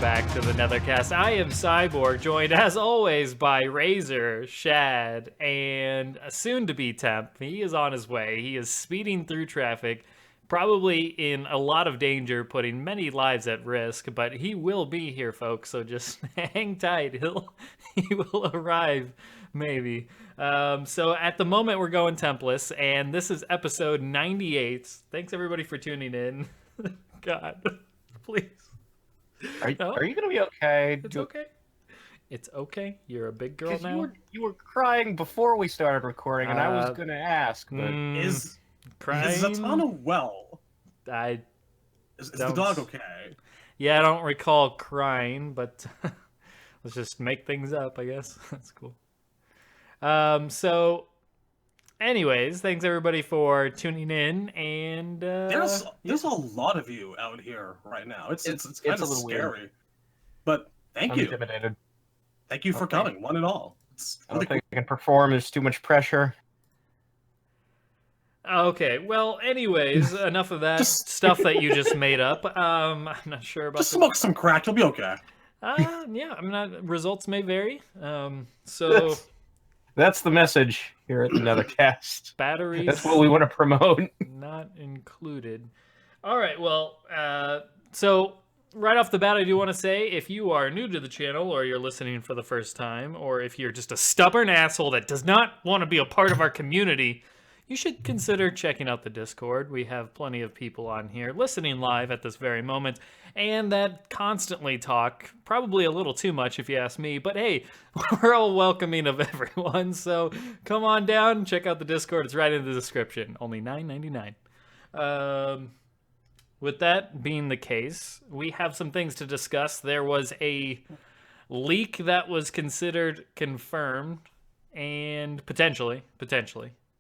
back to the Netherkast. I am Cyborg, joined as always by Razor, Shad, and a soon-to-be Temp. He is on his way. He is speeding through traffic, probably in a lot of danger, putting many lives at risk, but he will be here, folks, so just hang tight. He will arrive, maybe. So at the moment, we're going templess, and this is episode 98. Thanks, everybody, for tuning in. God, please. Are you going to be okay? It's okay. It's okay. You're a big girl now. You were crying before we started recording, and I was going to ask, but Is crying? Zatanna well? Is the don't- dog okay? Yeah, I don't recall crying, but let's just make things up, I guess. That's cool. So, anyways, thanks everybody for tuning in, and There's a lot of you out here right now. It's kind a of little scary. weird. But thank I'm you. intimidated. Thank you for Okay. coming, one and all. It's I don't really think I can perform. There's too much pressure. okay. Well, anyways, enough of that Just- stuff that you just made up. I'm not sure about Just smoke some crack, you'll be okay. yeah, I'm not. Results may vary. So That's the message here at the Nethercast. batteries. That's what we want to promote. Not included. All right, well, so right off the bat, I do want to say, if you are new to the channel, or you're listening for the first time, or if you're just a stubborn asshole that does not want to be a part of our community, you should consider checking out the Discord. We have plenty of people on here listening live at this very moment, and that constantly talk, probably a little too much if you ask me, but hey, we're all welcoming of everyone, so come on down, check out the Discord. It's right in the description. Only $9.99. With that being the case, we have some things to discuss. There was a leak that was considered confirmed, and potentially.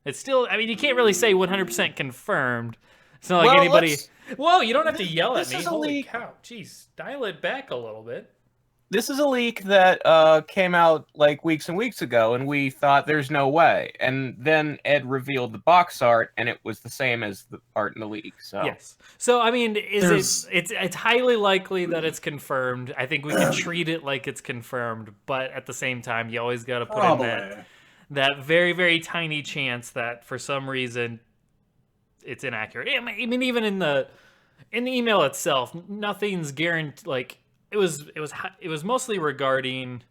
It's still, I mean, you can't really say 100% confirmed. It's not like Well, anybody... let's- Whoa, you don't have to yell at This me. is a Holy leak. cow. Jeez, dial it back a little bit. This is a leak that came out like weeks and weeks ago, and we thought there's no way. And then Ed revealed the box art, and it was the same as the art in the leak. So Yes. So, I mean, it's highly likely that it's confirmed. I think we can treat it like it's confirmed, but at the same time, you always got to put in that very, very tiny chance that for some reason it's inaccurate. I mean, even in the email itself, nothing's guaranteed. Like it was mostly regarding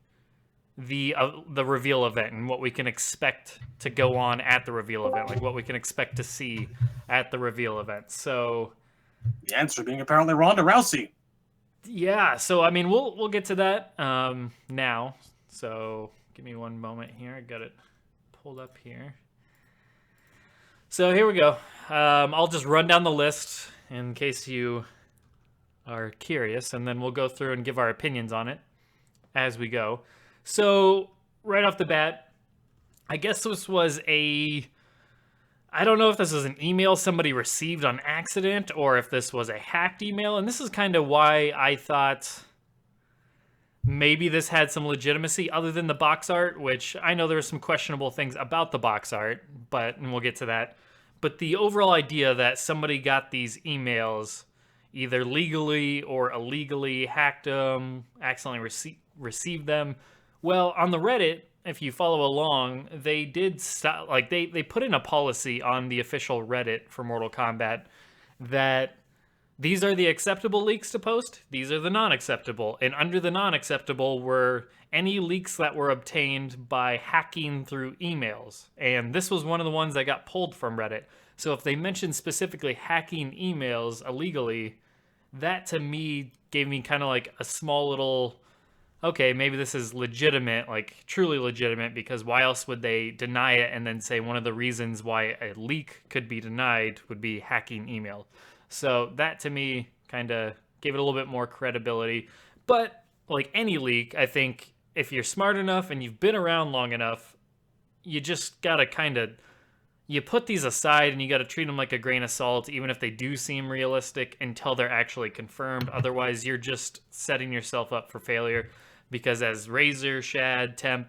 the reveal event and what we can expect to go on at the reveal event, like what we can expect to see at the reveal event. So The answer being apparently Ronda Rousey. yeah, so I mean, we'll get to that now. So give me one moment here. I got it pulled up here. So here we go. I'll just run down the list in case you are curious, and then we'll go through and give our opinions on it as we go. So right off the bat, I guess this was I don't know if this was an email somebody received on accident or if this was a hacked email, and this is kind of why I thought maybe this had some legitimacy other than the box art, which I know there are some questionable things about the box art, and we'll get to that. But the overall idea that somebody got these emails either legally or illegally, hacked them, accidentally received them. Well, on the Reddit, if you follow along, they did stop, like they put in a policy on the official Reddit for Mortal Kombat that these are the acceptable leaks to post, these are the non-acceptable. And under the non-acceptable were any leaks that were obtained by hacking through emails. And this was one of the ones that got pulled from Reddit. So if they mentioned specifically hacking emails illegally, that to me gave me kind of like a small little, okay, maybe this is legitimate, like truly legitimate, because why else would they deny it and then say one of the reasons why a leak could be denied would be hacking email. So that to me kind of gave it a little bit more credibility. But like any leak, I think if you're smart enough and you've been around long enough, you just got to kind of, you put these aside and you got to treat them like a grain of salt, even if they do seem realistic, until they're actually confirmed. Otherwise, you're just setting yourself up for failure, because as Razor, Shad, Temp,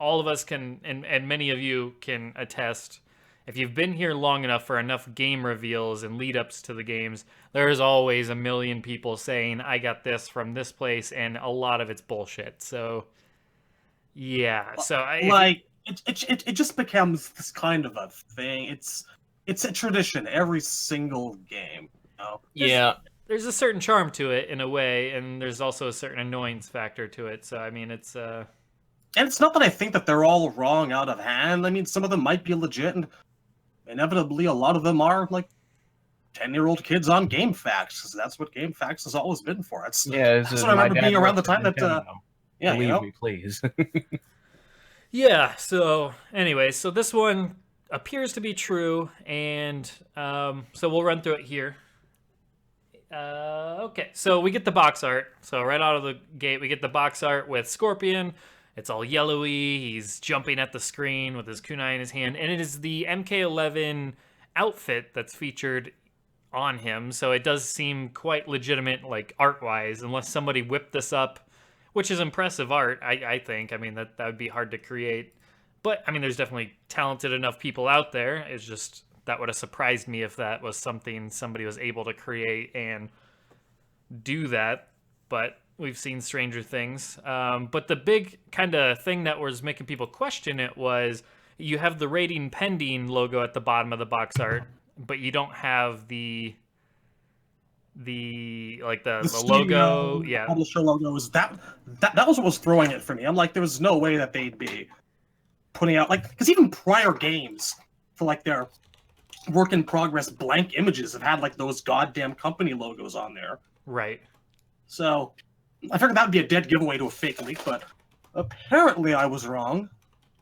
all of us can, and many of you can attest, if you've been here long enough for enough game reveals and lead-ups to the games, there's always a million people saying, I got this from this place, and a lot of it's bullshit. So, yeah. So, it just becomes this kind of a thing. It's a tradition every single game. You know? Yeah. There's a certain charm to it in a way, and there's also a certain annoyance factor to it. So, I mean, it's... And it's not that I think that they're all wrong out of hand. I mean, some of them might be legit, and inevitably a lot of them are, like, 10-year-old kids on GameFAQs, because that's what GameFAQs has always been for. That's what I remember being around the time that... yeah, Believe me, please. Yeah, so anyway, so this one appears to be true, and so we'll run through it here. Okay, so we get the box art. So right out of the gate, we get the box art with Scorpion. It's all yellowy. He's jumping at the screen with his kunai in his hand, and it is the MK11 outfit that's featured on him. So it does seem quite legitimate, like art-wise, unless somebody whipped this up, which is impressive art, I think. I mean, that would be hard to create. But, I mean, there's definitely talented enough people out there. It's just, that would have surprised me if that was something somebody was able to create and do that. But we've seen stranger things. But the big kind of thing that was making people question it was you have the rating pending logo at the bottom of the box art, but you don't have the logo, yeah, publisher logos. That was what was throwing it for me. I'm like, there was no way that they'd be putting out, like, because even prior games for like their work in progress blank images have had like those goddamn company logos on there. Right. So I figured that would be a dead giveaway to a fake leak, but apparently I was wrong.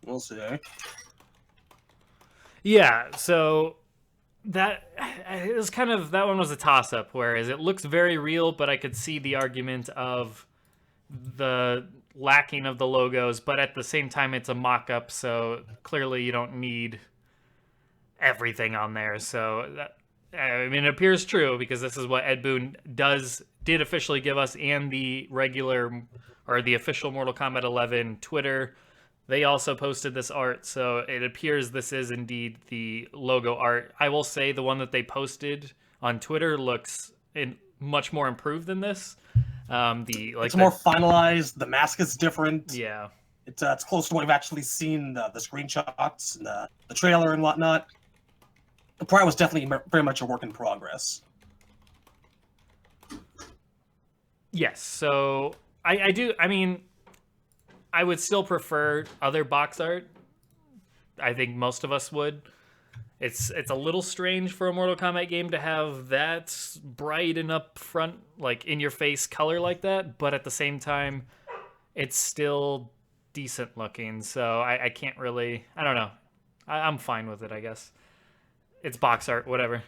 We'll see. Yeah, so that it was kind of, that one was a toss-up, whereas it looks very real, but I could see the argument of the lacking of the logos, but at the same time it's a mock-up, so clearly you don't need everything on there. So that, I mean, it appears true because this is what Ed Boon did officially give us, and the regular or the official Mortal Kombat 11 Twitter. They also posted this art, so it appears this is indeed the logo art. I will say the one that they posted on Twitter looks much more improved than this. It's more finalized. The mask is different. Yeah, it's close to what we've actually seen, the screenshots and the trailer and whatnot. The prior was definitely very much a work in progress. Yes, so I do. I mean, I would still prefer other box art. I think most of us would. It's a little strange for a Mortal Kombat game to have that bright and upfront, like in your face color like that, but at the same time, it's still decent looking. So I can't really. I don't know. I'm fine with it, I guess. It's box art, whatever.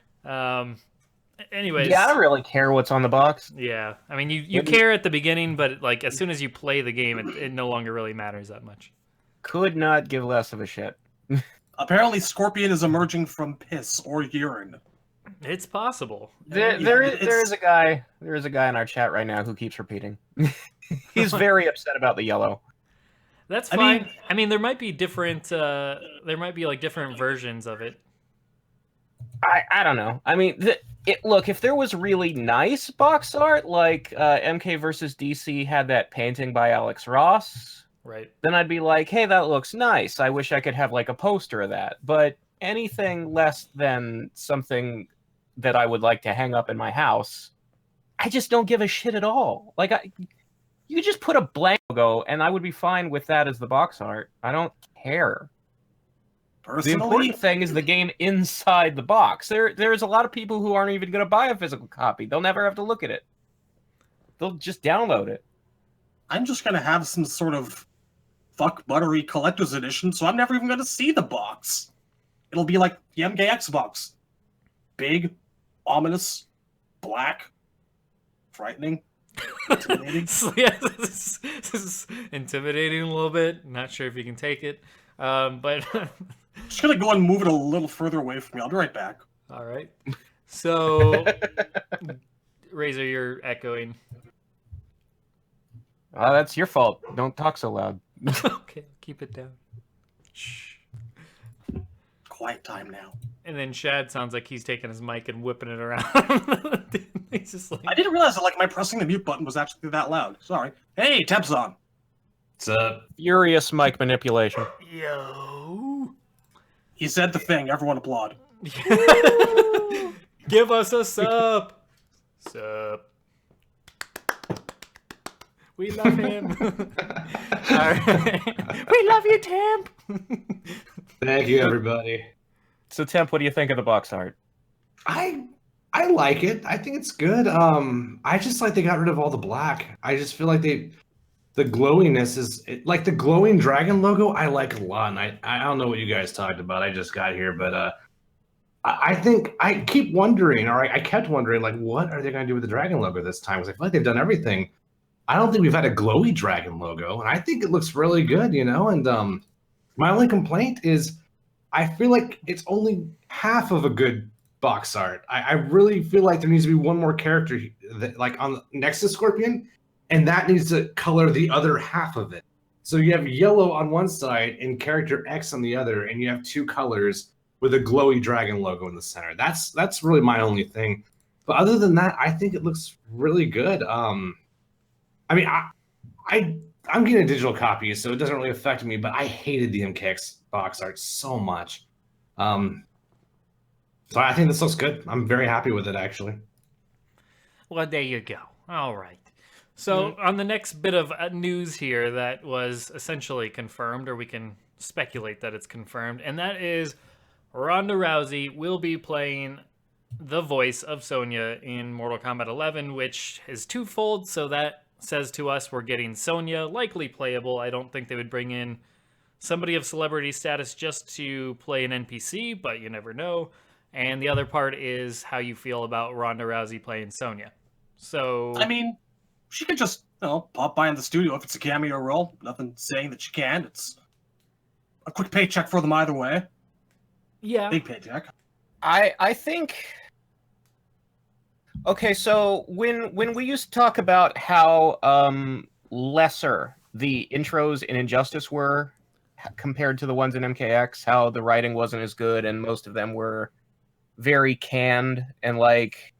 Anyways. Yeah, I don't really care what's on the box. Yeah, I mean, you care at the beginning, but like as soon as you play the game, it no longer really matters that much. Could not give less of a shit. Apparently, Scorpion is emerging from piss or urine. It's possible. There is a guy in our chat right now who keeps repeating. He's very upset about the yellow. That's fine. I mean, there might be different. There might be like different versions of it. I don't know. I mean, look, if there was really nice box art, like MK versus DC had that painting by Alex Ross, right? Then I'd be like, hey, that looks nice. I wish I could have like a poster of that. But anything less than something that I would like to hang up in my house, I just don't give a shit at all. Like, you could just put a blank logo, and I would be fine with that as the box art. I don't care. Personally, the important thing is the game inside the box. There's a lot of people who aren't even going to buy a physical copy. They'll never have to look at it. They'll just download it. I'm just going to have some sort of fuck buttery collector's edition, so I'm never even going to see the box. It'll be like the MKX box. Big, ominous, black, frightening, intimidating. So, yeah, this is intimidating a little bit. Not sure if you can take it. But just gonna go and move it a little further away from me. I'll be right back. All right. So, Razor, you're echoing. That's your fault. Don't talk so loud. Okay, keep it down. Shh. quiet time now. And then Shad sounds like he's taking his mic and whipping it around. He's just like... I didn't realize that my pressing the mute button was actually that loud. Sorry. Hey, Temp's on. What's up? Furious mic manipulation. Yo. He said the thing. Everyone applaud. Give us a sup. Sup. We love him. All right. We love you, Temp. Thank you, everybody. So, Temp, what do you think of the box art? I like it. I think it's good. I just like they got rid of all the black. I just feel like the glowiness is like the glowing dragon logo. I like a lot. And I don't know what you guys talked about. I just got here, but I think I keep wondering, or I kept wondering, like, what are they going to do with the dragon logo this time? Because I feel like they've done everything. I don't think we've had a glowy dragon logo, and I think it looks really good, you know. And my only complaint is I feel like it's only half of a good box art. I really feel like there needs to be one more character that, like, on next to Scorpion, and that needs to color the other half of it. So you have yellow on one side and character X on the other, and you have two colors with a glowy dragon logo in the center. That's really my only thing. But other than that, I think it looks really good. I mean, I'm getting a digital copy, so it doesn't really affect me, but I hated the MKX box art so much. So I think this looks good. I'm very happy with it, actually. Well, there you go. All right. So on the next bit of news here that was essentially confirmed, or we can speculate that it's confirmed, and that is Ronda Rousey will be playing the voice of Sonya in Mortal Kombat 11, which is twofold, so that says to us we're getting Sonya, likely playable. I don't think they would bring in somebody of celebrity status just to play an NPC, but you never know. And the other part is how you feel about Ronda Rousey playing Sonya. So, I mean, she could just, pop by in the studio if it's a cameo role. Nothing saying that she can. It's a quick paycheck for them either way. yeah. Big paycheck. I think... Okay, so when we used to talk about how lesser the intros in Injustice were compared to the ones in MKX, how the writing wasn't as good and most of them were very canned, and like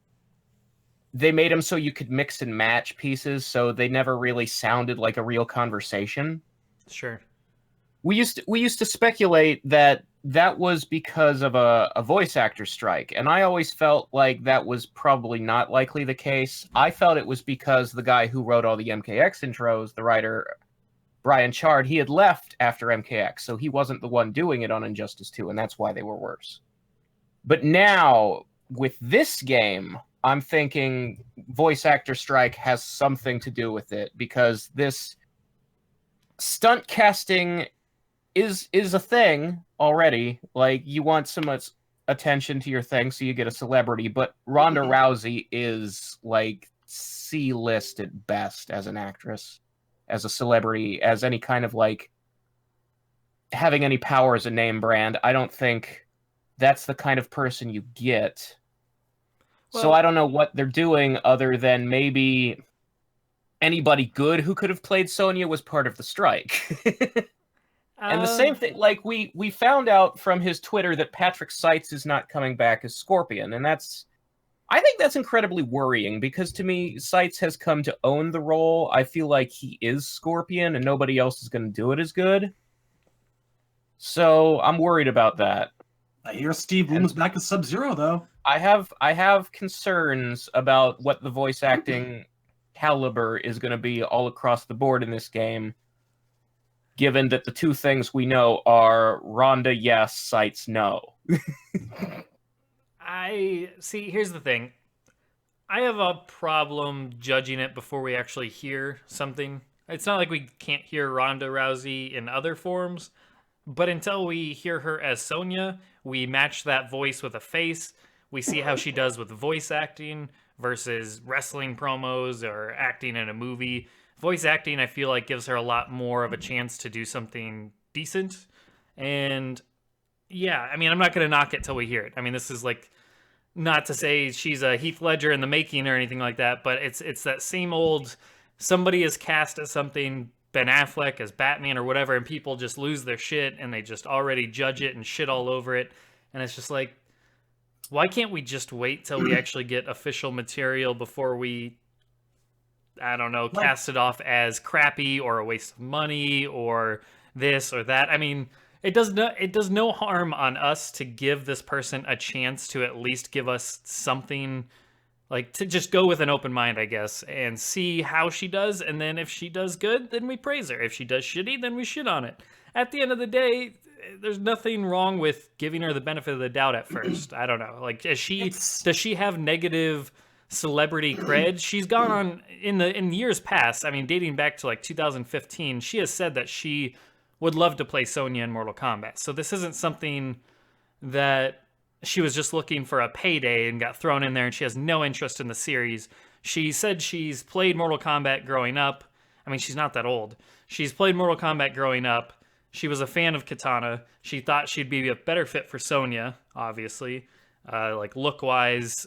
they made them so you could mix and match pieces, so they never really sounded like a real conversation. Sure. We used to speculate that was because of a voice actor strike, and I always felt like that was probably not likely the case. I felt it was because the guy who wrote all the MKX intros, the writer Brian Chard, he had left after MKX, so he wasn't the one doing it on Injustice 2, and that's why they were worse. But now, with this game, I'm thinking voice actor strike has something to do with it, because this stunt casting is a thing already. Like, you want so much attention to your thing, so you get a celebrity, but Ronda Rousey is, like, C-list at best as an actress, as a celebrity, as any kind of, like, having any power as a name brand. I don't think that's the kind of person you get. Well, so I don't know what they're doing other than maybe anybody good who could have played Sonya was part of the strike. And the same thing, like, we found out from his Twitter that Patrick Seitz is not coming back as Scorpion, and I think that's incredibly worrying, because to me, Seitz has come to own the role. I feel like he is Scorpion, and nobody else is going to do it as good. So I'm worried about that. I hear Steve Bloom's back as Sub-Zero, though. I have concerns about what the voice acting caliber is going to be all across the board in this game, given that the two things we know are Ronda yes, Seitz no. Here's the thing. I have a problem judging it before we actually hear something. It's not like we can't hear Ronda Rousey in other forms, but until we hear her as Sonya, we match that voice with a face. We see how she does with voice acting versus wrestling promos or acting in a movie. Voice acting, I feel like, gives her a lot more of a chance to do something decent. And yeah, I mean, I'm not going to knock it till we hear it. I mean, this is like, not to say she's a Heath Ledger in the making or anything like that, but it's that same old, somebody is cast as something, Ben Affleck as Batman or whatever, and people just lose their shit and they just already judge it and shit all over it. And it's just like, why can't we just wait till we actually get official material before we, I don't know, cast it off as crappy or a waste of money or this or that? I mean, it does no harm on us to give this person a chance to at least give us something, like to just go with an open mind, I guess, and see how she does. And then if she does good, then we praise her. If she does shitty, then we shit on it. At the end of the day, there's nothing wrong with giving her the benefit of the doubt at first. I don't know. Like, does she have negative celebrity cred? She's gone on in years past. I mean, dating back to like 2015, she has said that she would love to play Sonya in Mortal Kombat. So this isn't something that she was just looking for a payday and got thrown in there, and she has no interest in the series. She said she's played Mortal Kombat growing up. I mean, she's not that old. She's played Mortal Kombat growing up. She was a fan of Katana. She thought she'd be a better fit for Sonya, obviously, like look-wise,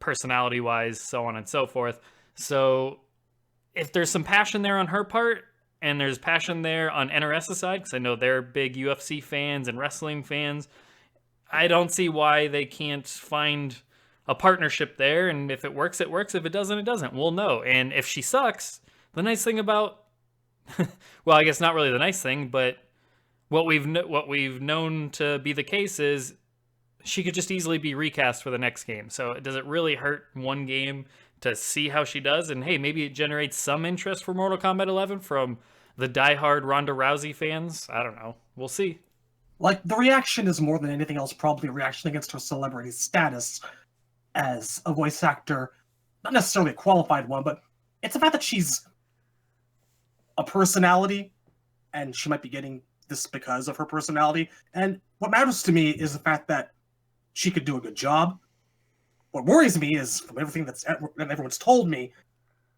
personality-wise, so on and so forth. So if there's some passion there on her part, and there's passion there on NRS's side, because I know they're big UFC fans and wrestling fans, I don't see why they can't find a partnership there. And if it works, it works. If it doesn't, it doesn't. We'll know. And if she sucks, the nice thing about, well, I guess not really the nice thing, but what we've known to be the case is she could just easily be recast for the next game. So does it really hurt one game to see how she does? And hey, maybe it generates some interest for Mortal Kombat 11 from the diehard Ronda Rousey fans. I don't know. We'll see. Like, the reaction is more than anything else probably a reaction against her celebrity status as a voice actor. Not necessarily a qualified one, but it's the fact that she's a personality, and she might be getting this because of her personality. And what matters to me is the fact that she could do a good job. What worries me is, from everything that everyone's told me,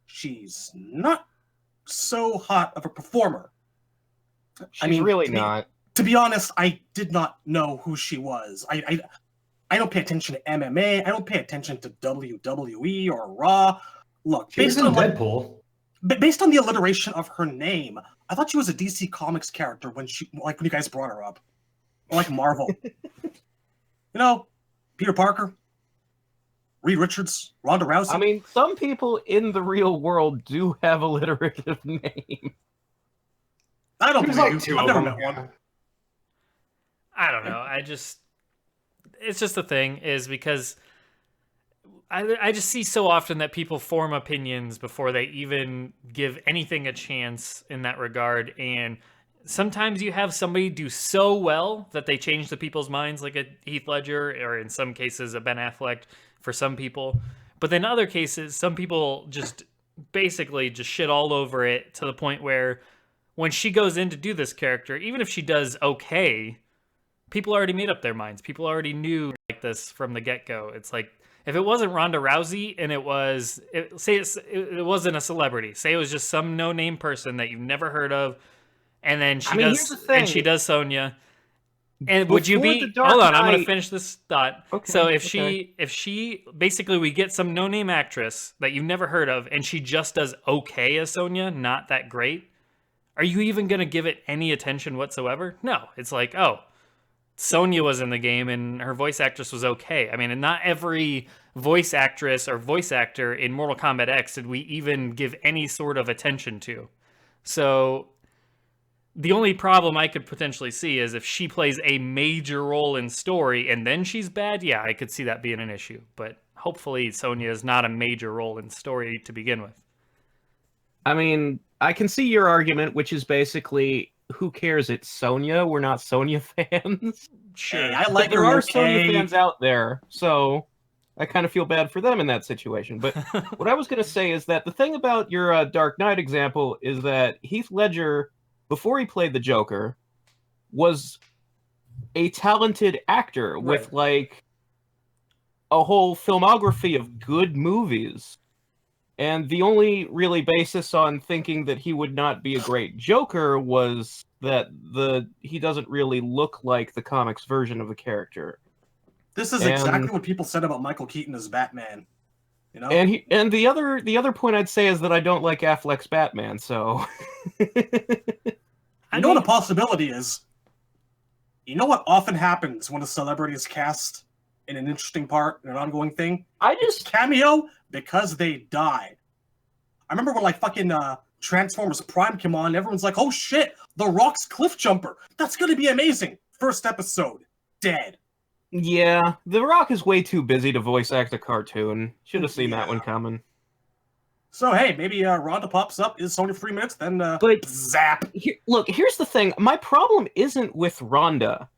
she's not so hot of a performer. She's really not. To be honest, I did not know who she was. I don't pay attention to MMA. I don't pay attention to WWE or Raw. Look, She's in Deadpool. Based on the alliteration of her name, I thought she was a DC Comics character when you guys brought her up. Or like Marvel. Peter Parker, Reed Richards, Ronda Rousey. I mean, some people in the real world do have alliterative names. I don't There's believe like two I've of never them. met one. I don't know. It's just the thing is because I just see so often that people form opinions before they even give anything a chance in that regard. And sometimes you have somebody do so well that they change the people's minds, like a Heath Ledger, or in some cases a Ben Affleck for some people. But then other cases, some people just basically just shit all over it to the point where when she goes in to do this character, even if she does okay, people already made up their minds. People already knew like this from the get-go. It's like, if it wasn't Ronda Rousey and it wasn't a celebrity, say it was just some no-name person that you've never heard of, and then she does Sonya, and would you be? Hold on, I'm gonna finish this thought. Okay, so if she basically, we get some no-name actress that you've never heard of, and she just does okay as Sonya, not that great, are you even gonna give it any attention whatsoever? No, it's like, oh, Sonya was in the game and her voice actress was okay. I mean, and not every voice actress or voice actor in Mortal Kombat X did we even give any sort of attention to. So the only problem I could potentially see is if she plays a major role in story and then she's bad, yeah, I could see that being an issue. But hopefully Sonya is not a major role in story to begin with. I mean, I can see your argument, which is basically, who cares? It's Sonya. We're not Sonya fans. Sure. Hey, I like But there her are okay. Sonya fans out there, so I kind of feel bad for them in that situation. But what I was going to say is that the thing about your Dark Knight example is that Heath Ledger, before he played the Joker, was a talented actor with like a whole filmography of good movies. And the only really basis on thinking that he would not be a great Joker was that he doesn't really look like the comics version of the character. This is exactly what people said about Michael Keaton as Batman. You know? And the other point I'd say is that I don't like Affleck's Batman, so You know what a possibility is? You know what often happens when a celebrity is cast in an interesting part, in an ongoing thing? It's cameo because they died. I remember when like fucking Transformers Prime came on, everyone's like, oh shit, The Rock's Cliff Jumper. That's gonna be amazing. First episode, dead. Yeah, The Rock is way too busy to voice act a cartoon. Should have seen that one coming. So hey, maybe Ronda pops up, is Sonya for 3 minutes, then But zap. Look, here's the thing. My problem isn't with Ronda.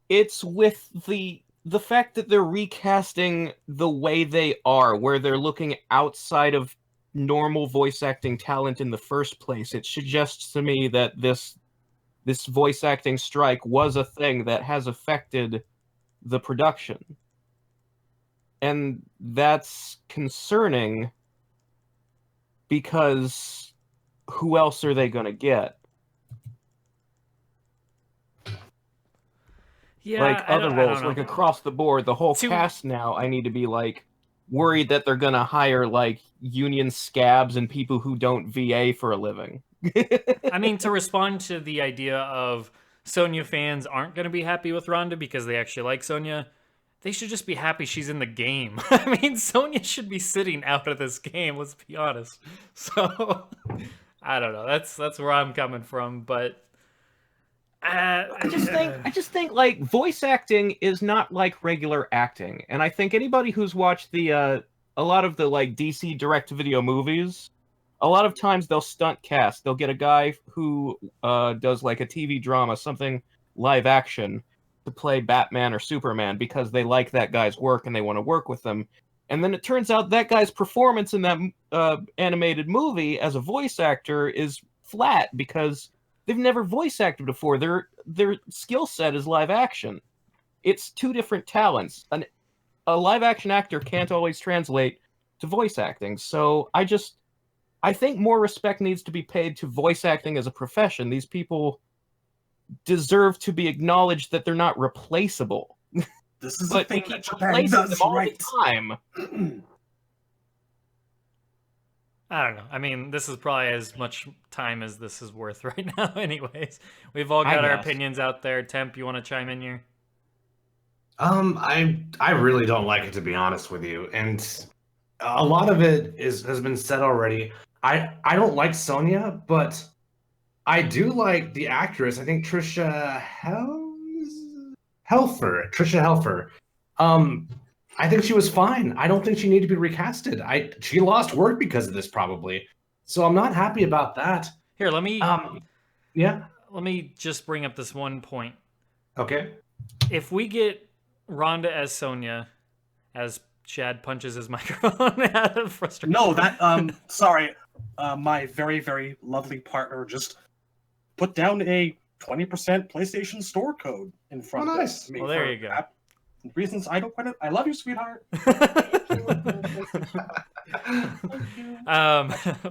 It's with the fact that they're recasting the way they are, where they're looking outside of normal voice acting talent in the first place. It suggests to me that this voice acting strike was a thing that has affected the production. And that's concerning because who else are they going to get? Yeah, like other roles, like across the board, the whole cast now, I need to be like worried that they're gonna hire like union scabs and people who don't VA for a living. I mean, to respond to the idea of Sonya fans aren't going to be happy with Ronda because they actually like Sonya, they should just be happy she's in the game. I mean, Sonya should be sitting out of this game, let's be honest. So, I don't know. That's where I'm coming from, but I just think like voice acting is not like regular acting, and I think anybody who's watched a lot of the like DC direct-to-video movies, a lot of times they'll stunt cast. They'll get a guy who does like a TV drama, something live action, to play Batman or Superman because they like that guy's work and they want to work with them. And then it turns out that guy's performance in that animated movie as a voice actor is flat because they've never voice acted before. Their skill set is live action. It's two different talents. A live action actor can't always translate to voice acting. So I think more respect needs to be paid to voice acting as a profession. These people deserve to be acknowledged that they're not replaceable. This is but the thing they that keep Japan replacing does them all right. the time. I don't know. I mean, this is probably as much time as this is worth right now anyways. We've all got our opinions out there. Temp, you want to chime in here? I really don't like it, to be honest with you. And a lot of it has been said already. I don't like Sonya, but I do like the actress. I think Trisha Helfer. I think she was fine. I don't think she needed to be recasted. She lost work because of this, probably. So I'm not happy about that. Here, let me Let me just bring up this one point. Okay. If we get Ronda as Sonya, as Chad punches his microphone out of frustration. No, that sorry. My very, very lovely partner just put down a 20% PlayStation Store code in front of me. Well, there you go. Reasons I don't quite. I love you, sweetheart.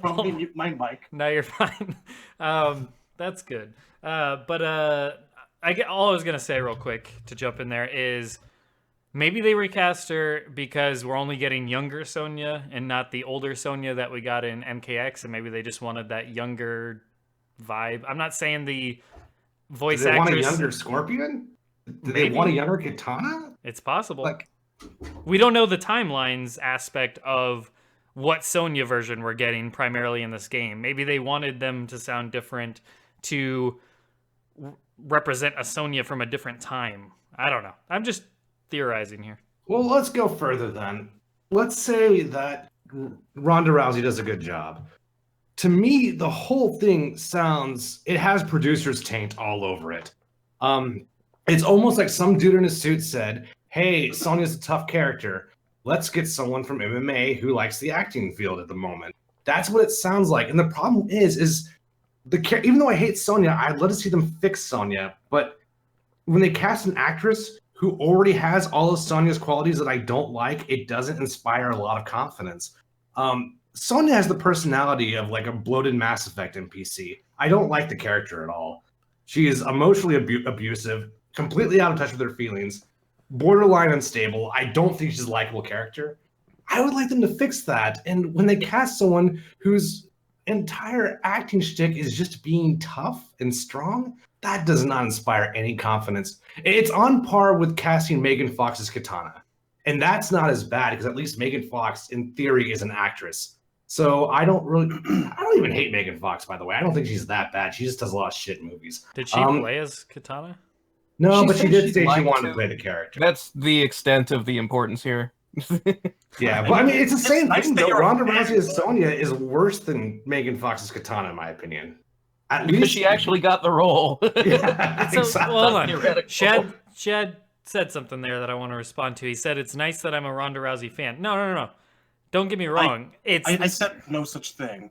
Probably mute my mic. No, you're fine. That's good. But all I was gonna say real quick to jump in there is maybe they recast her because we're only getting younger Sonya and not the older Sonya that we got in MKX, and maybe they just wanted that younger vibe. I'm not saying the voice actress. Do they want a younger Scorpion? Do they want a younger Katana? It's possible. We don't know the timelines aspect of what Sonya version we're getting primarily in this game. Maybe they wanted them to sound different to represent a Sonya from a different time. I don't know. I'm just theorizing here. Well, let's go further then. Let's say that Ronda Rousey does a good job. To me, the whole thing it has producer's taint all over it. It's almost like some dude in a suit said, hey, Sonya's a tough character. Let's get someone from MMA who likes the acting field at the moment. That's what it sounds like. And the problem is even though I hate Sonya, I'd love to see them fix Sonya. But when they cast an actress who already has all of Sonya's qualities that I don't like, it doesn't inspire a lot of confidence. Sonya has the personality of like a bloated Mass Effect NPC. I don't like the character at all. She is emotionally abusive, completely out of touch with her feelings, borderline unstable. I don't think she's a likable character. I would like them to fix that. And when they cast someone whose entire acting shtick is just being tough and strong, that does not inspire any confidence. It's on par with casting Megan Fox as Katana. And that's not as bad because at least Megan Fox, in theory, is an actress. So I don't even hate Megan Fox, by the way. I don't think she's that bad. She just does a lot of shit in movies. Did she play as Katana? No, but she did say she like wanted to play the character. That's the extent of the importance here. Yeah, but I mean, it's the same nice thing. that Though. you're a Ronda fan. Rousey as Sonya is worse than Megan Fox's Katana, in my opinion. At Because least she actually got the role. Yeah, So, exactly. well, hold on. Theoretical. Chad said something there that I want to respond to. He said it's nice that I'm a Ronda Rousey fan. No. Don't get me wrong. I said no such thing.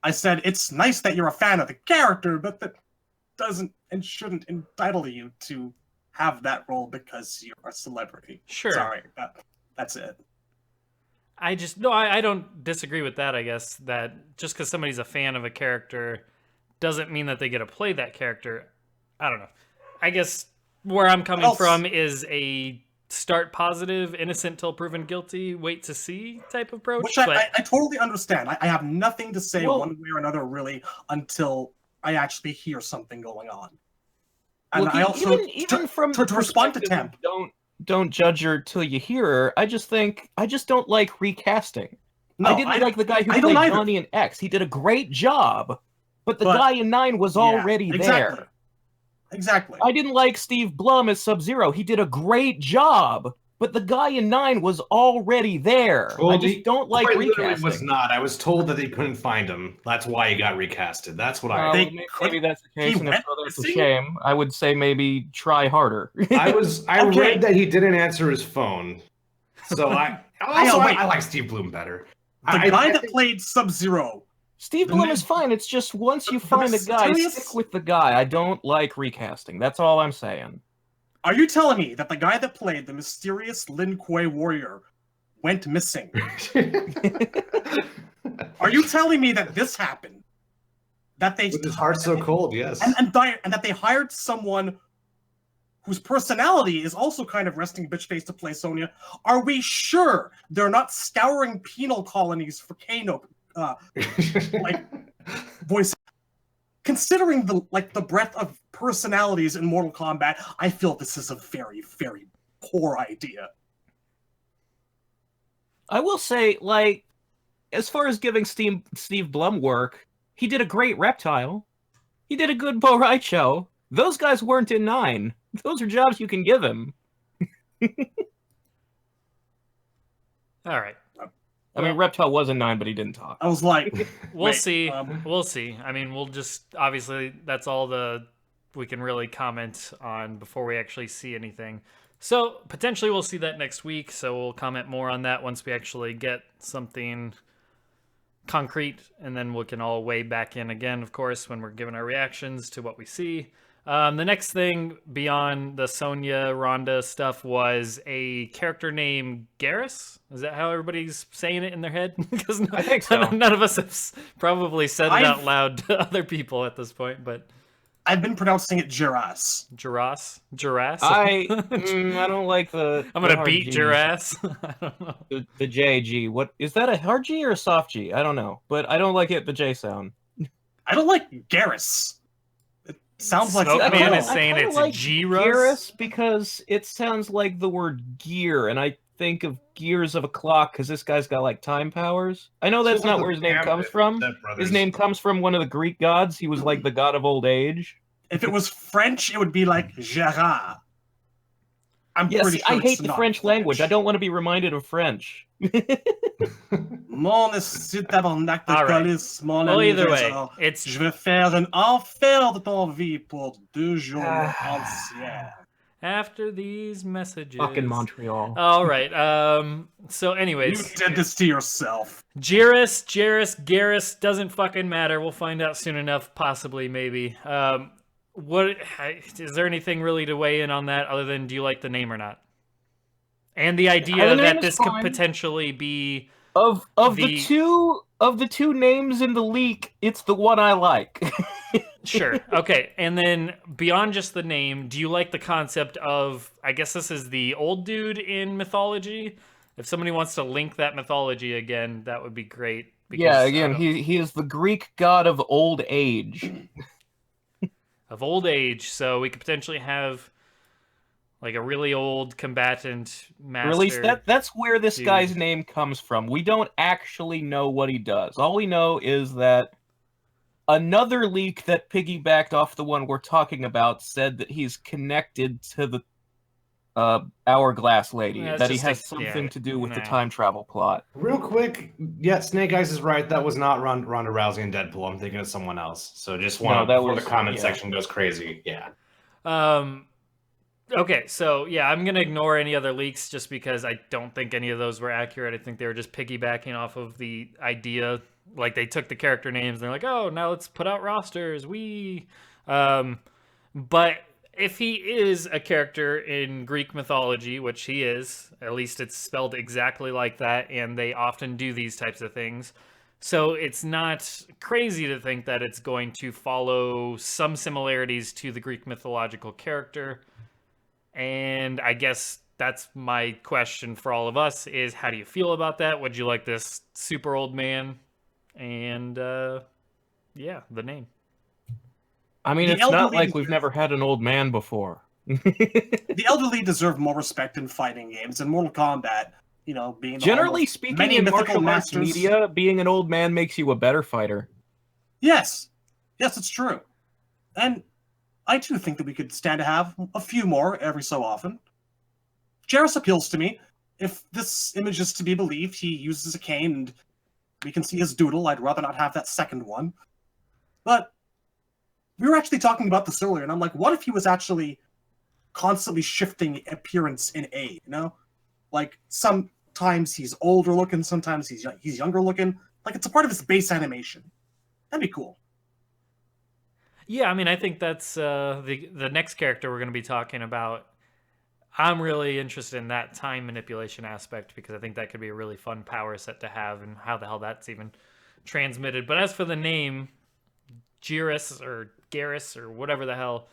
I said it's nice that you're a fan of the character, but that doesn't and shouldn't entitle you to have that role because you're a celebrity. Sure. Sorry, that's it. I don't disagree with that, I guess, that just because somebody's a fan of a character doesn't mean that they get to play that character. I don't know. I guess where I'm coming from is a start positive, innocent till proven guilty, wait to see type approach. Which I totally understand. I have nothing to say one way or another, really, until I actually hear something going on. And Well, I also, even from to the respond to perspective Temp, of don't judge her till you hear her. I just don't like recasting. no, I didn't like the guy who I don't played either. Johnny in X. He did a great job, but the But- guy in 9 was Yeah, already exactly. there. Exactly. I didn't like Steve Blum as Sub-Zero. He did a great job, but the guy in 9 was already there. Well, I just don't like Quite literally recasting. was not. I was told that they couldn't find him. That's why he got recasted. That's what Well, I. They maybe couldn't- that's the case, he and if went so, that's a missing? shame. I would say maybe try harder. I Okay. read that he didn't answer his phone. So I wait. like Steve Bloom better. The guy that played Sub-Zero. Steve The Blum mis- is fine. It's just once you the find a guy, mysterious- stick with the guy. I don't like recasting. That's all I'm saying. Are you telling me that the guy that played the mysterious Lin Kuei warrior went missing? Are you telling me that this happened? That they With his heart so cold, yes. and that they hired someone whose personality is also kind of resting bitch face to play Sonya? Are we sure they're not scouring penal colonies for Kano like voice? Considering the breadth of personalities in Mortal Kombat, I feel this is a very, very poor idea. I will say, like, as far as giving Steve Blum work, he did a great Reptile. He did a good Bo' Rai Cho. Those guys weren't in 9. Those are jobs you can give him. All right. I mean, Reptile was in 9, but he didn't talk. I was like, We'll wait, see. We'll see. I mean, we'll just obviously that's all we can really comment on before we actually see anything. So potentially we'll see that next week. So we'll comment more on that once we actually get something concrete, and then we can all weigh back in again, of course, when we're giving our reactions to what we see. The next thing beyond the Sonya Ronda stuff was a character named Geras. Is that how everybody's saying it in their head? Because I think so. none of us have probably said it out I've- loud to other people at this point. But I've been pronouncing it Geras. Geras. I don't like the. I'm the gonna hard beat Gs. your ass. I don't know. The JG. What is that? A hard G or a soft G? I don't know, but I don't like it. The J sound. I don't like Geras. It sounds like Smoke I Man kinda- is saying I kinda it's like Geras. Geras because it sounds like the word gear, and I think of gears of a clock because this guy's got like time powers. I know that's not where his name comes from. His name comes from one of the Greek gods. He was like the god of old age. if it was French, it would be like Geras. I'm Yes, pretty sure I hate it's the not French language. I don't want to be reminded of French. Mon est tabarnak de All right. colis, mon Well, ami either way, Trésor. it's Je vais faire un enfer de ton vie pour 2 jours entiers. after these messages. Fucking Montreal. All right. So, You anyways, did this to yourself. Geras doesn't fucking matter. We'll find out soon enough, possibly, maybe. What is there anything really to weigh in on that other than do you like the name or not? And the idea The name that is this could fine. potentially be Of the- the two names in the leak, it's the one I like. sure. Okay. And then beyond just the name, do you like the concept of, I guess this is the old dude in mythology? If somebody wants to link that mythology again, that would be great. Yeah, because I again, don't- he is the Greek god of old age. of old age, so we could potentially have like a really old combatant master. Or at least that's where this dude. guy's name comes from. We don't actually know what he does. All we know is that another leak that piggybacked off the one we're talking about said that he's connected to the Hourglass Lady, That's that he just has something to do with the nah. time travel plot. Real quick, yeah, Snake Eyes is right. That was not Ronda Rousey and Deadpool. I'm thinking of someone else. So just want before the comment section goes crazy. Yeah. Okay, so yeah, I'm gonna ignore any other leaks just because I don't think any of those were accurate. I think they were just piggybacking off of the idea. Like they took the character names and they're like, oh, now let's put out rosters. But if he is a character in Greek mythology, which he is, at least it's spelled exactly like that, and they often do these types of things. So it's not crazy to think that it's going to follow some similarities to the Greek mythological character. And I guess that's my question for all of us is, how do you feel about that? Would you like this super old man? And yeah, the name. I mean, The it's not elderly- like we've never had an old man before. The elderly deserve more respect in fighting games, and Mortal Kombat, being the Generally home of speaking, many in mythical martial arts masters. media, being an old man makes you a better fighter. Yes, it's true, and I too think that we could stand to have a few more every so often. Geras appeals to me. If this image is to be believed, he uses a cane and we can see his doodle. I'd rather not have that second one. But we were actually talking about this earlier, and I'm like, what if he was actually constantly shifting appearance in A, Like, sometimes he's older looking, sometimes he's younger looking. Like, it's a part of his base animation. That'd be cool. Yeah, I mean, I think that's the next character we're going to be talking about. I'm really interested in that time manipulation aspect because I think that could be a really fun power set to have, and how the hell that's even transmitted. But as for the name, Geras or whatever the hell,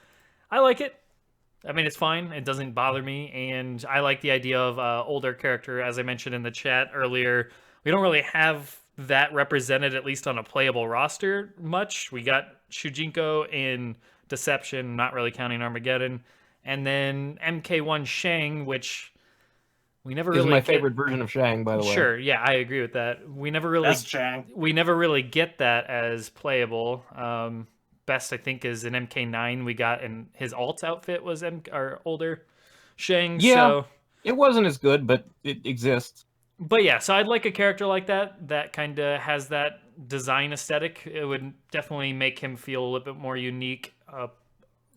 I like it. I mean, it's fine. It doesn't bother me, and I like the idea of older character. As I mentioned in the chat earlier, we don't really have that represented, at least on a playable roster, much. We got Shujinko in Deception, not really counting Armageddon, and then MK1 Shang, which we never really is my favorite version of Shang, by the way. Sure, yeah, I agree with that. We never really get that as playable. Best I think is in MK9 we got, and his alt outfit was our older Shang. Yeah, so it wasn't as good, but it exists. But yeah, so I'd like a character like that kind of has that design aesthetic. It would definitely make him feel a little bit more unique,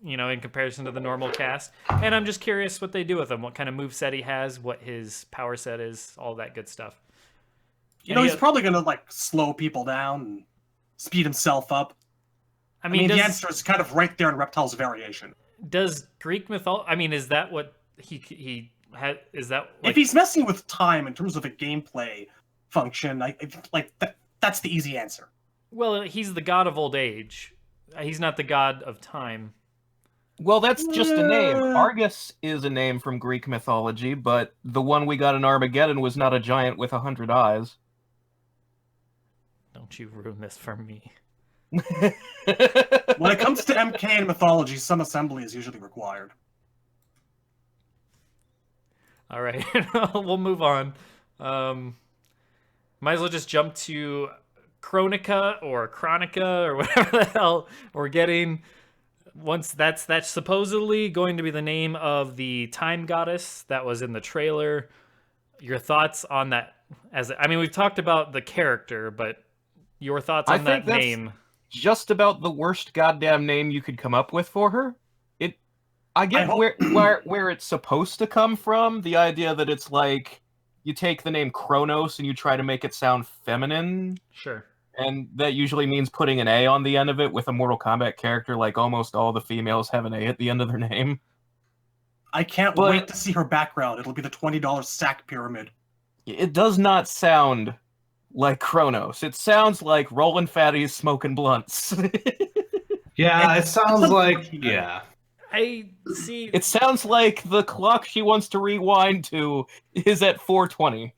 in comparison to the normal cast. And I'm just curious what they do with him, what kind of moveset he has, what his power set is, all that good stuff. He's probably going to, slow people down and speed himself up. I mean, the answer is kind of right there in Reptile's variation. Does Greek mythology... I mean, is that what he had? Is that... If he's messing with time in terms of a gameplay function, that's the easy answer. Well, he's the god of old age. He's not the god of time. Well, that's just a name. Argus is a name from Greek mythology, but the one we got in Armageddon was not a giant with 100 eyes. Don't you ruin this for me. When it comes to MK and mythology, some assembly is usually required. All right, we'll move on. Might as well just jump to Chronica or whatever the hell we're getting. Once that's supposedly going to be the name of the time goddess that was in the trailer. Your thoughts on that? We've talked about the character, but your thoughts on that name? Just about the worst goddamn name you could come up with for her. I get where it's supposed to come from. The idea that it's like you take the name Kronos and you try to make it sound feminine. Sure. And that usually means putting an A on the end of it. With a Mortal Kombat character, like almost all the females have an A at the end of their name. I can't wait to see her background. It'll be the $20 sack pyramid. It does not sound like Kronos. It sounds like rolling fatties smoking blunts. Yeah, it sounds like... Yeah. I see. It sounds like the clock she wants to rewind to is at 4:20.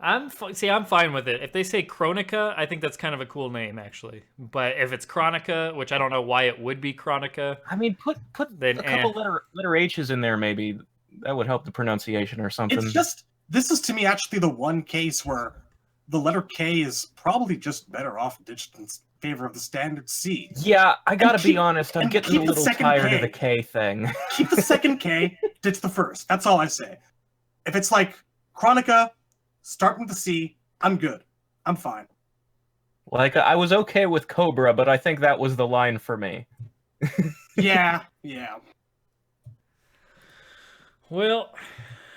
I'm fine with it. If they say Chronica, I think that's kind of a cool name, actually. But if it's Chronica, which I don't know why it would be Chronica, I mean, put then a couple letter H's in there, maybe that would help the pronunciation or something. It's just this is to me actually the one case where the letter K is probably just better off ditched in favor of the standard C. Yeah, I gotta be keep- honest. I'm and getting keep a the little second tired K. of the K thing. Keep the second K, ditch the first. That's all I say. If it's like Chronica, start with the C, I'm good. I'm fine. Like, I was okay with Cobra, but I think that was the line for me. Yeah. well,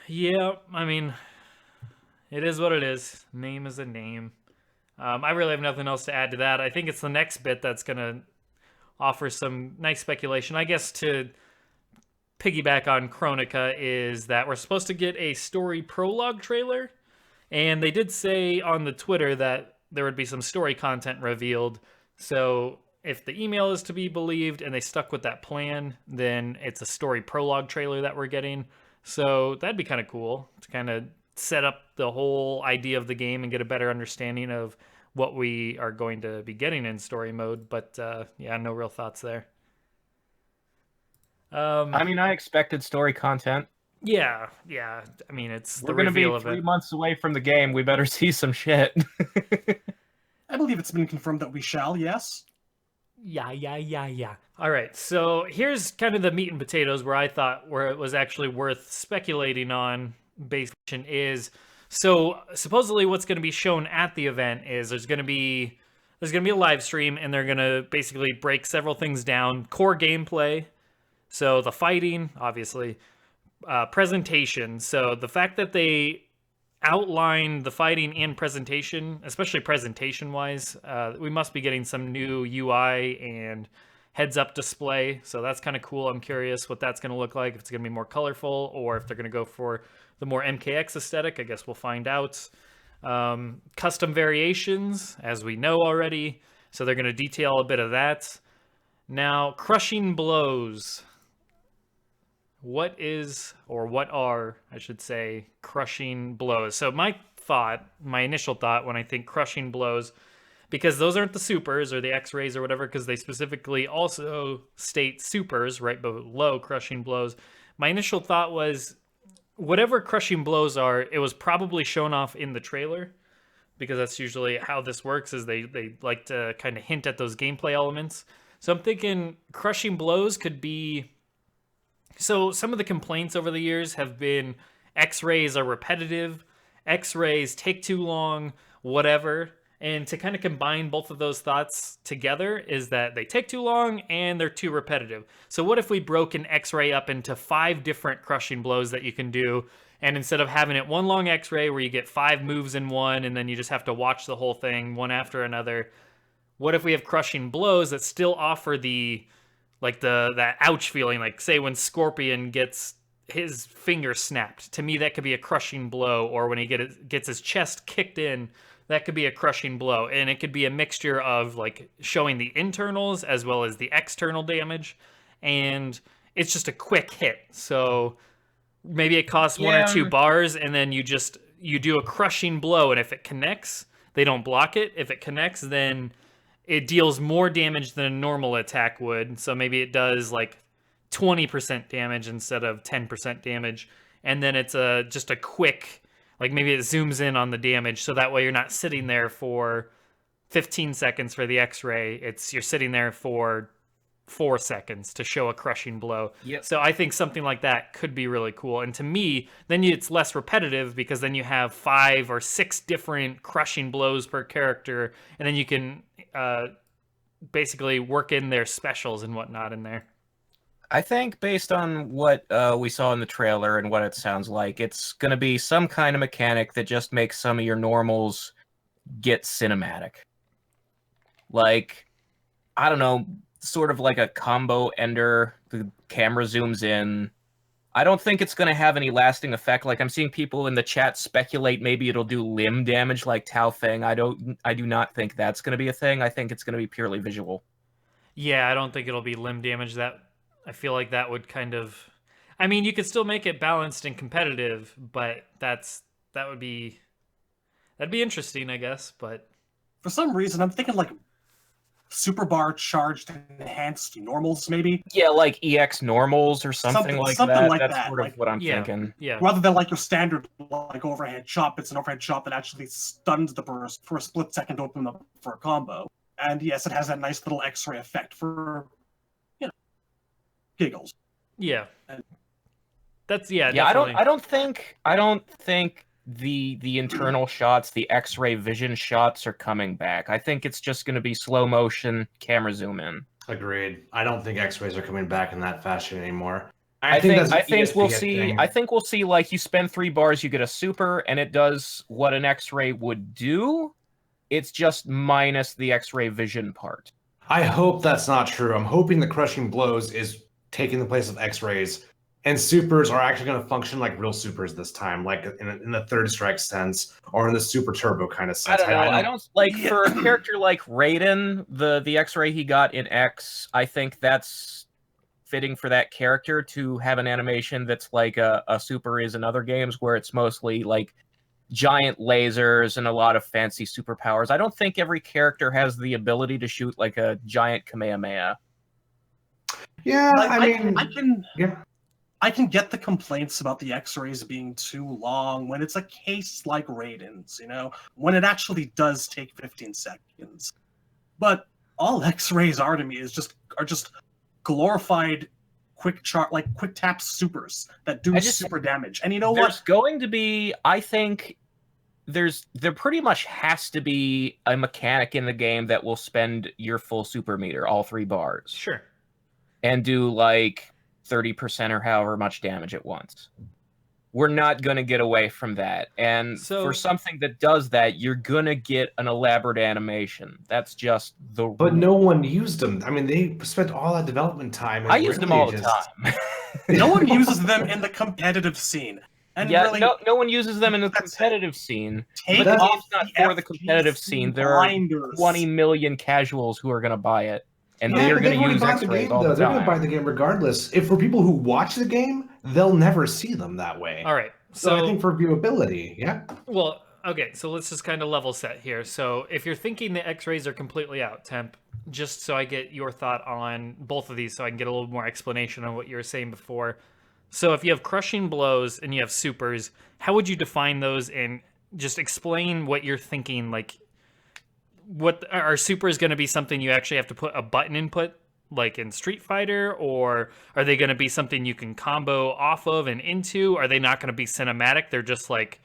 yeah. I mean, it is what it is. Name is a name. I really have nothing else to add to that. I think it's the next bit that's gonna offer some nice speculation. I guess to piggyback on Chronica is that we're supposed to get a story prologue trailer, and they did say on the Twitter that there would be some story content revealed. So if the email is to be believed and they stuck with that plan, then it's a story prologue trailer that we're getting. So that'd be kind of cool to kind of set up the whole idea of the game and get a better understanding of what we are going to be getting in story mode. But yeah, no real thoughts there. I mean, I expected story content. Yeah. I mean, it's We're the gonna be reveal of 3 it. months away from the game. We better see some shit. I believe it's been confirmed that we shall, yes. Yeah. All right, so here's kind of the meat and potatoes where it was actually worth speculating on. Basically, is so supposedly what's going to be shown at the event is there's going to be a live stream, and they're going to basically break several things down. Core gameplay, so the fighting, obviously, presentation. So the fact that they outline the fighting and presentation, especially presentation-wise, we must be getting some new UI and heads-up display. So that's kind of cool. I'm curious what that's going to look like, if it's going to be more colorful or if they're going to go for the more MKX aesthetic. I guess we'll find out. Custom variations, as we know already. So they're going to detail a bit of that. Now, crushing blows. What are, I should say, crushing blows? So my initial thought when I think crushing blows, because those aren't the supers or the X-rays or whatever, because they specifically also state supers right below crushing blows. My initial thought was whatever crushing blows are, it was probably shown off in the trailer, because that's usually how this works, is they like to kind of hint at those gameplay elements. So I'm thinking crushing blows could be... So some of the complaints over the years have been X-rays are repetitive, X-rays take too long, whatever. And to kind of combine both of those thoughts together is that they take too long and they're too repetitive. So what if we broke an X-ray up into 5 different crushing blows that you can do, and instead of having it one long X-ray where you get 5 moves in one and then you just have to watch the whole thing one after another, what if we have crushing blows that still offer that ouch feeling, like say when Scorpion gets his finger snapped. To me, that could be a crushing blow. Or when he gets his chest kicked in, that could be a crushing blow. And it could be a mixture of like showing the internals as well as the external damage. And it's just a quick hit. So maybe it costs 1 or 2 bars, and then you do a crushing blow. And if it connects, they don't block it. If it connects, then it deals more damage than a normal attack would. So maybe it does like 20% damage instead of 10% damage. And then it's just a quick, like maybe it zooms in on the damage. So that way you're not sitting there for 15 seconds for the X-ray. You're sitting there for 4 seconds to show a crushing blow. Yep. So I think something like that could be really cool. And to me, then it's less repetitive, because then you have 5 or 6 different crushing blows per character, and then you can basically work in their specials and whatnot in there. I think based on what we saw in the trailer and what it sounds like, it's going to be some kind of mechanic that just makes some of your normals get cinematic. Like, I don't know, sort of like a combo ender. The camera zooms in. I don't think it's going to have any lasting effect. Like, I'm seeing people in the chat speculate maybe it'll do limb damage like Tao Feng. I do not think that's going to be a thing. I think it's going to be purely visual. Yeah, I don't think it'll be limb damage. I feel like that would kind of... I mean, you could still make it balanced and competitive, but that would be... That'd be interesting, I guess, but For some reason, I'm thinking like super bar charged enhanced normals, maybe. Yeah, like EX normals or something like something that. like That's that, sort of like- what I'm yeah, thinking. yeah. Rather than like your standard like overhead chop, it's an overhead chop that actually stuns the burst for a split second to open up for a combo. And yes, it has that nice little X-ray effect for, you know, giggles. Yeah. And- That's yeah, Yeah, definitely. I don't think the internal shots, the X-ray vision shots are coming back. I think it's just going to be slow motion camera zoom in. Agreed. I don't think X-rays are coming back in that fashion anymore. I think that's an we'll ESPN see. thing. I think we'll see like you spend 3 bars, you get a super, and it does what an X-ray would do. It's just minus the X-ray vision part. I hope that's not true. I'm hoping the crushing blows is taking the place of X-rays, and supers are actually going to function like real supers this time, like in the third strike sense or in the super turbo kind of sense. I don't know. I don't like for a character like Raiden, the X-ray he got in X. I think that's fitting for that character to have an animation that's like a super is in other games where it's mostly like giant lasers and a lot of fancy superpowers. I don't think every character has the ability to shoot like a giant Kamehameha. Yeah, Like, I mean, I can get the complaints about the X-rays being too long when it's a case like Raiden's, you know, when it actually does take 15 seconds. But all X-rays are to me are just glorified quick tap supers that do super damage. And you know There's what? going to be, I think, there pretty much has to be a mechanic in the game that will spend your full super meter, all 3 bars, Sure. and do like 30% or however much damage at once. We're not going to get away from that. And So- for something that does that, you're going to get an elaborate animation. That's just the but rule. no one used them. I mean, they spent all that development time. And I use them really all the just- time. No one uses them in the competitive scene. And yeah, really, no one uses them in the that's it. competitive scene. take But the off game's not the for the competitive FGC scene. There are blinders. 20 million casuals who are going to buy it. And Yeah, they're but going they've to already use bought the X-rays game, all though. the They're going to buy time. the game regardless. If for people who watch the game, they'll never see them that way. All right. So I think for viewability, yeah. Well, okay, so let's just kind of level set here. So if you're thinking the X-rays are completely out, Temp, just so I get your thought on both of these so I can get a little more explanation on what you were saying before. So if you have crushing blows and you have supers, how would you define those and just explain what you're thinking? Like, what are supers going to be something you actually have to put a button input like in Street Fighter, or are they going to be something you can combo off of and into? Are they not going to be cinematic? They're just like,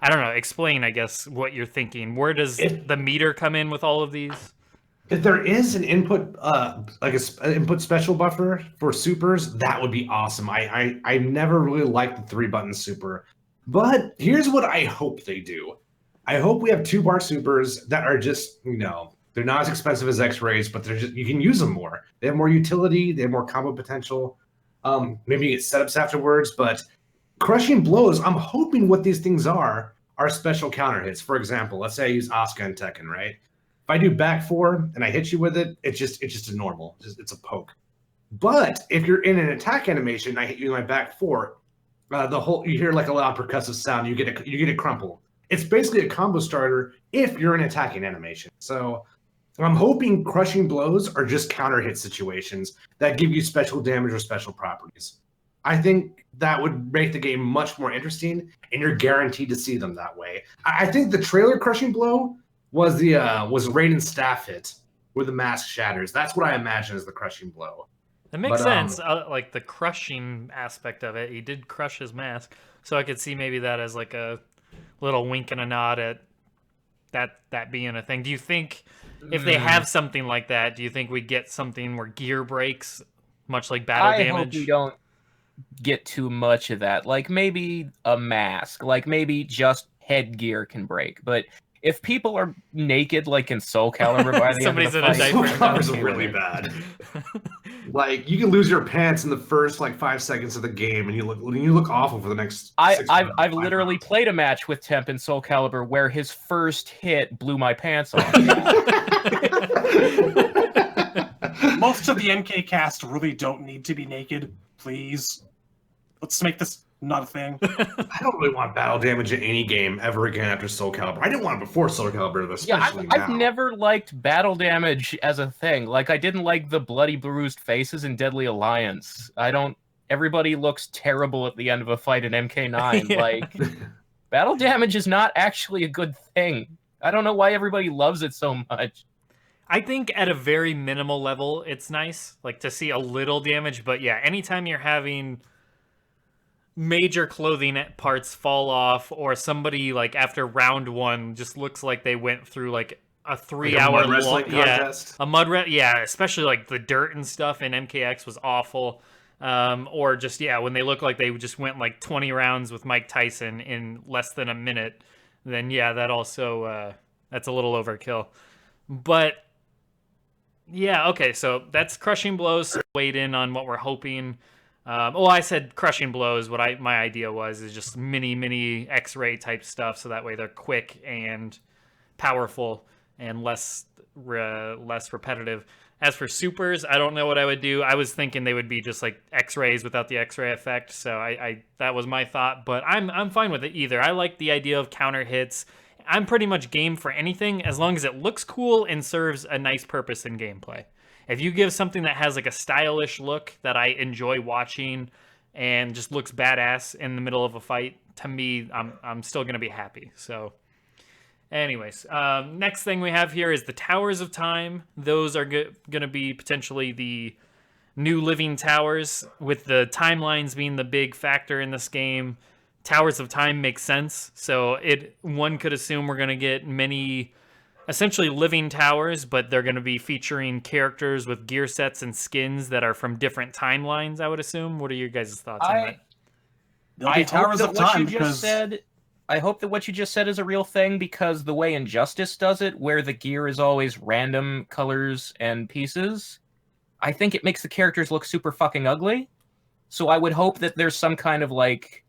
I don't know, explain, I guess, what you're thinking. Where does the meter come in with all of these? If there is an input, an input special buffer for supers, that would be awesome. I never really liked the 3-button super, but here's what I hope they do. I hope we have 2-bar supers that are just, they're not as expensive as X-rays, but they're just, you can use them more. They have more utility. They have more combo potential. Maybe you get setups afterwards, but crushing blows, I'm hoping what these things are special counter hits. For example, let's say I use Asuka and Tekken, right? If I do back 4 and I hit you with it, it's just a normal. It's a poke. But if you're in an attack animation, I hit you in my back 4, you hear like a loud percussive sound. You get a crumple. It's basically a combo starter if you're in attacking animation. So I'm hoping crushing blows are just counter hit situations that give you special damage or special properties. I think that would make the game much more interesting, and you're guaranteed to see them that way. I think the trailer crushing blow was Raiden's staff hit where the mask shatters. That's what I imagine as the crushing blow. That makes But, sense. Like the crushing aspect of it, he did crush his mask, so I could see maybe that as like a little wink and a nod at that being a thing. Do you think if they have something like that, do you think we get something where gear breaks, much like battle I damage? hope we don't get too much of that. Like maybe a mask, like maybe just headgear can break. But if people are naked, like in Soul Calibur, by the Somebody's end in of a the fight, diaper. Soul Calibur's really bad. Like you can lose your pants in the first 5 seconds of the game, and you look awful for the next. I've literally played a match with Temp in Soul Calibur where his first hit blew my pants off. Most of the MK cast really don't need to be naked. Please, let's make this not a thing. I don't really want battle damage in any game ever again after Soul Calibur. I didn't want it before Soul Calibur, but Yeah, especially now. I've never liked battle damage as a thing. Like, I didn't like the bloody bruised faces in Deadly Alliance. Everybody looks terrible at the end of a fight in MK9. Yeah. Like, battle damage is not actually a good thing. I don't know why everybody loves it so much. I think at a very minimal level, it's nice, like, to see a little damage. But yeah, anytime you're having major clothing parts fall off, or somebody, like, after round 1 just looks like they went through, like, a 3-hour mud wrestling contest? a mud yeah, especially, like, the dirt and stuff in MKX was awful. Or just, yeah, when they look like they just went, like, 20 rounds with Mike Tyson in less than a minute, then, yeah, that also, that's a little overkill. But, yeah, okay, so that's Crushing Blows. Weighed in on what we're hoping. I said Crushing Blows. What my idea was is just mini X-ray type stuff, so that way they're quick and powerful and less repetitive. As for supers, I don't know what I would do. I was thinking they would be just like X-rays without the X-ray effect, so I that was my thought. But I'm fine with it either. I like the idea of counter hits. I'm pretty much game for anything as long as it looks cool and serves a nice purpose in gameplay. If you give something that has like a stylish look that I enjoy watching and just looks badass in the middle of a fight, to me, I'm still gonna be happy. So, anyways, next thing we have here is the Towers of Time. Those are gonna be potentially the new living towers, with the timelines being the big factor in this game. Towers of Time makes sense. So one could assume we're gonna get many essentially living towers, but they're going to be featuring characters with gear sets and skins that are from different timelines, I would assume. What are your guys' thoughts on that? There'll be Towers of Time because I hope that what you just said is a real thing, because the way Injustice does it, where the gear is always random colors and pieces, I think it makes the characters look super fucking ugly. So I would hope that there's some kind of, like,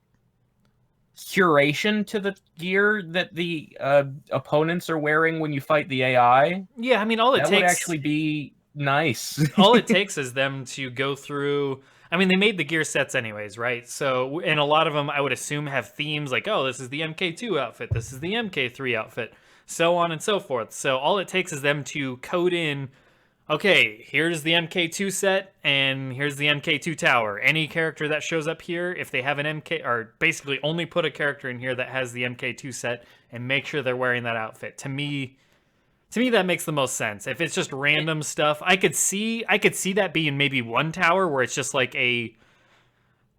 curation to the gear that the opponents are wearing when you fight the AI. Yeah, I mean, all it that takes would actually be nice. all it takes is them to go through. I mean, they made the gear sets anyways, right? So, and a lot of them, I would assume, have themes like, oh, this is the MK2 outfit, this is the MK3 outfit, so on and so forth. So all it takes is them to code in, okay, here's the MK2 set, and here's the MK2 tower. Any character that shows up here, if they have an MK, or basically only put a character in here that has the MK2 set, and make sure they're wearing that outfit. To me, that makes the most sense. If it's just random stuff, I could see that being maybe one tower where it's just like a,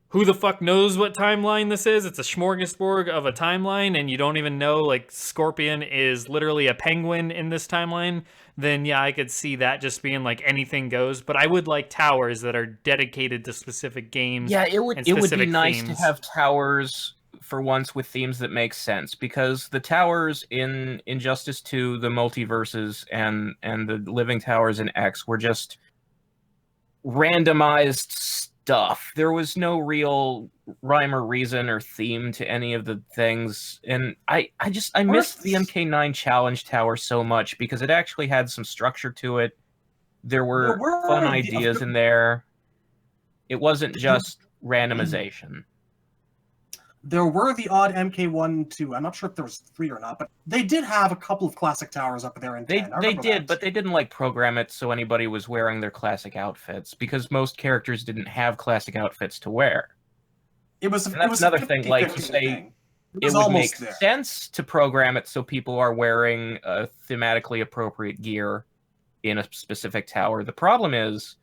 who the fuck knows what timeline this is? It's a smorgasbord of a timeline, and you don't even know, like, Scorpion is literally a penguin in this timeline. Then yeah, I could see that just being like anything goes. But I would like towers that are dedicated to specific games. Yeah, it would be nice themes. to have towers for once with themes that make sense, because the towers in Injustice 2, the multiverses, and the living towers in X were just randomized stuff. There was no real rhyme or reason or theme to any of the things, and I missed the MK9 challenge tower so much, because it actually had some structure to it. There were fun ideas in there. It wasn't just randomization. There were the odd MK1, 2. I'm not sure if there was 3 or not, but they did have a couple of classic towers up there in 10. They did, but they didn't, like, program it so anybody was wearing their classic outfits, because most characters didn't have classic outfits to wear. That's another thing. Like, you say, it would make sense to program it so people are wearing thematically appropriate gear in a specific tower. The problem is,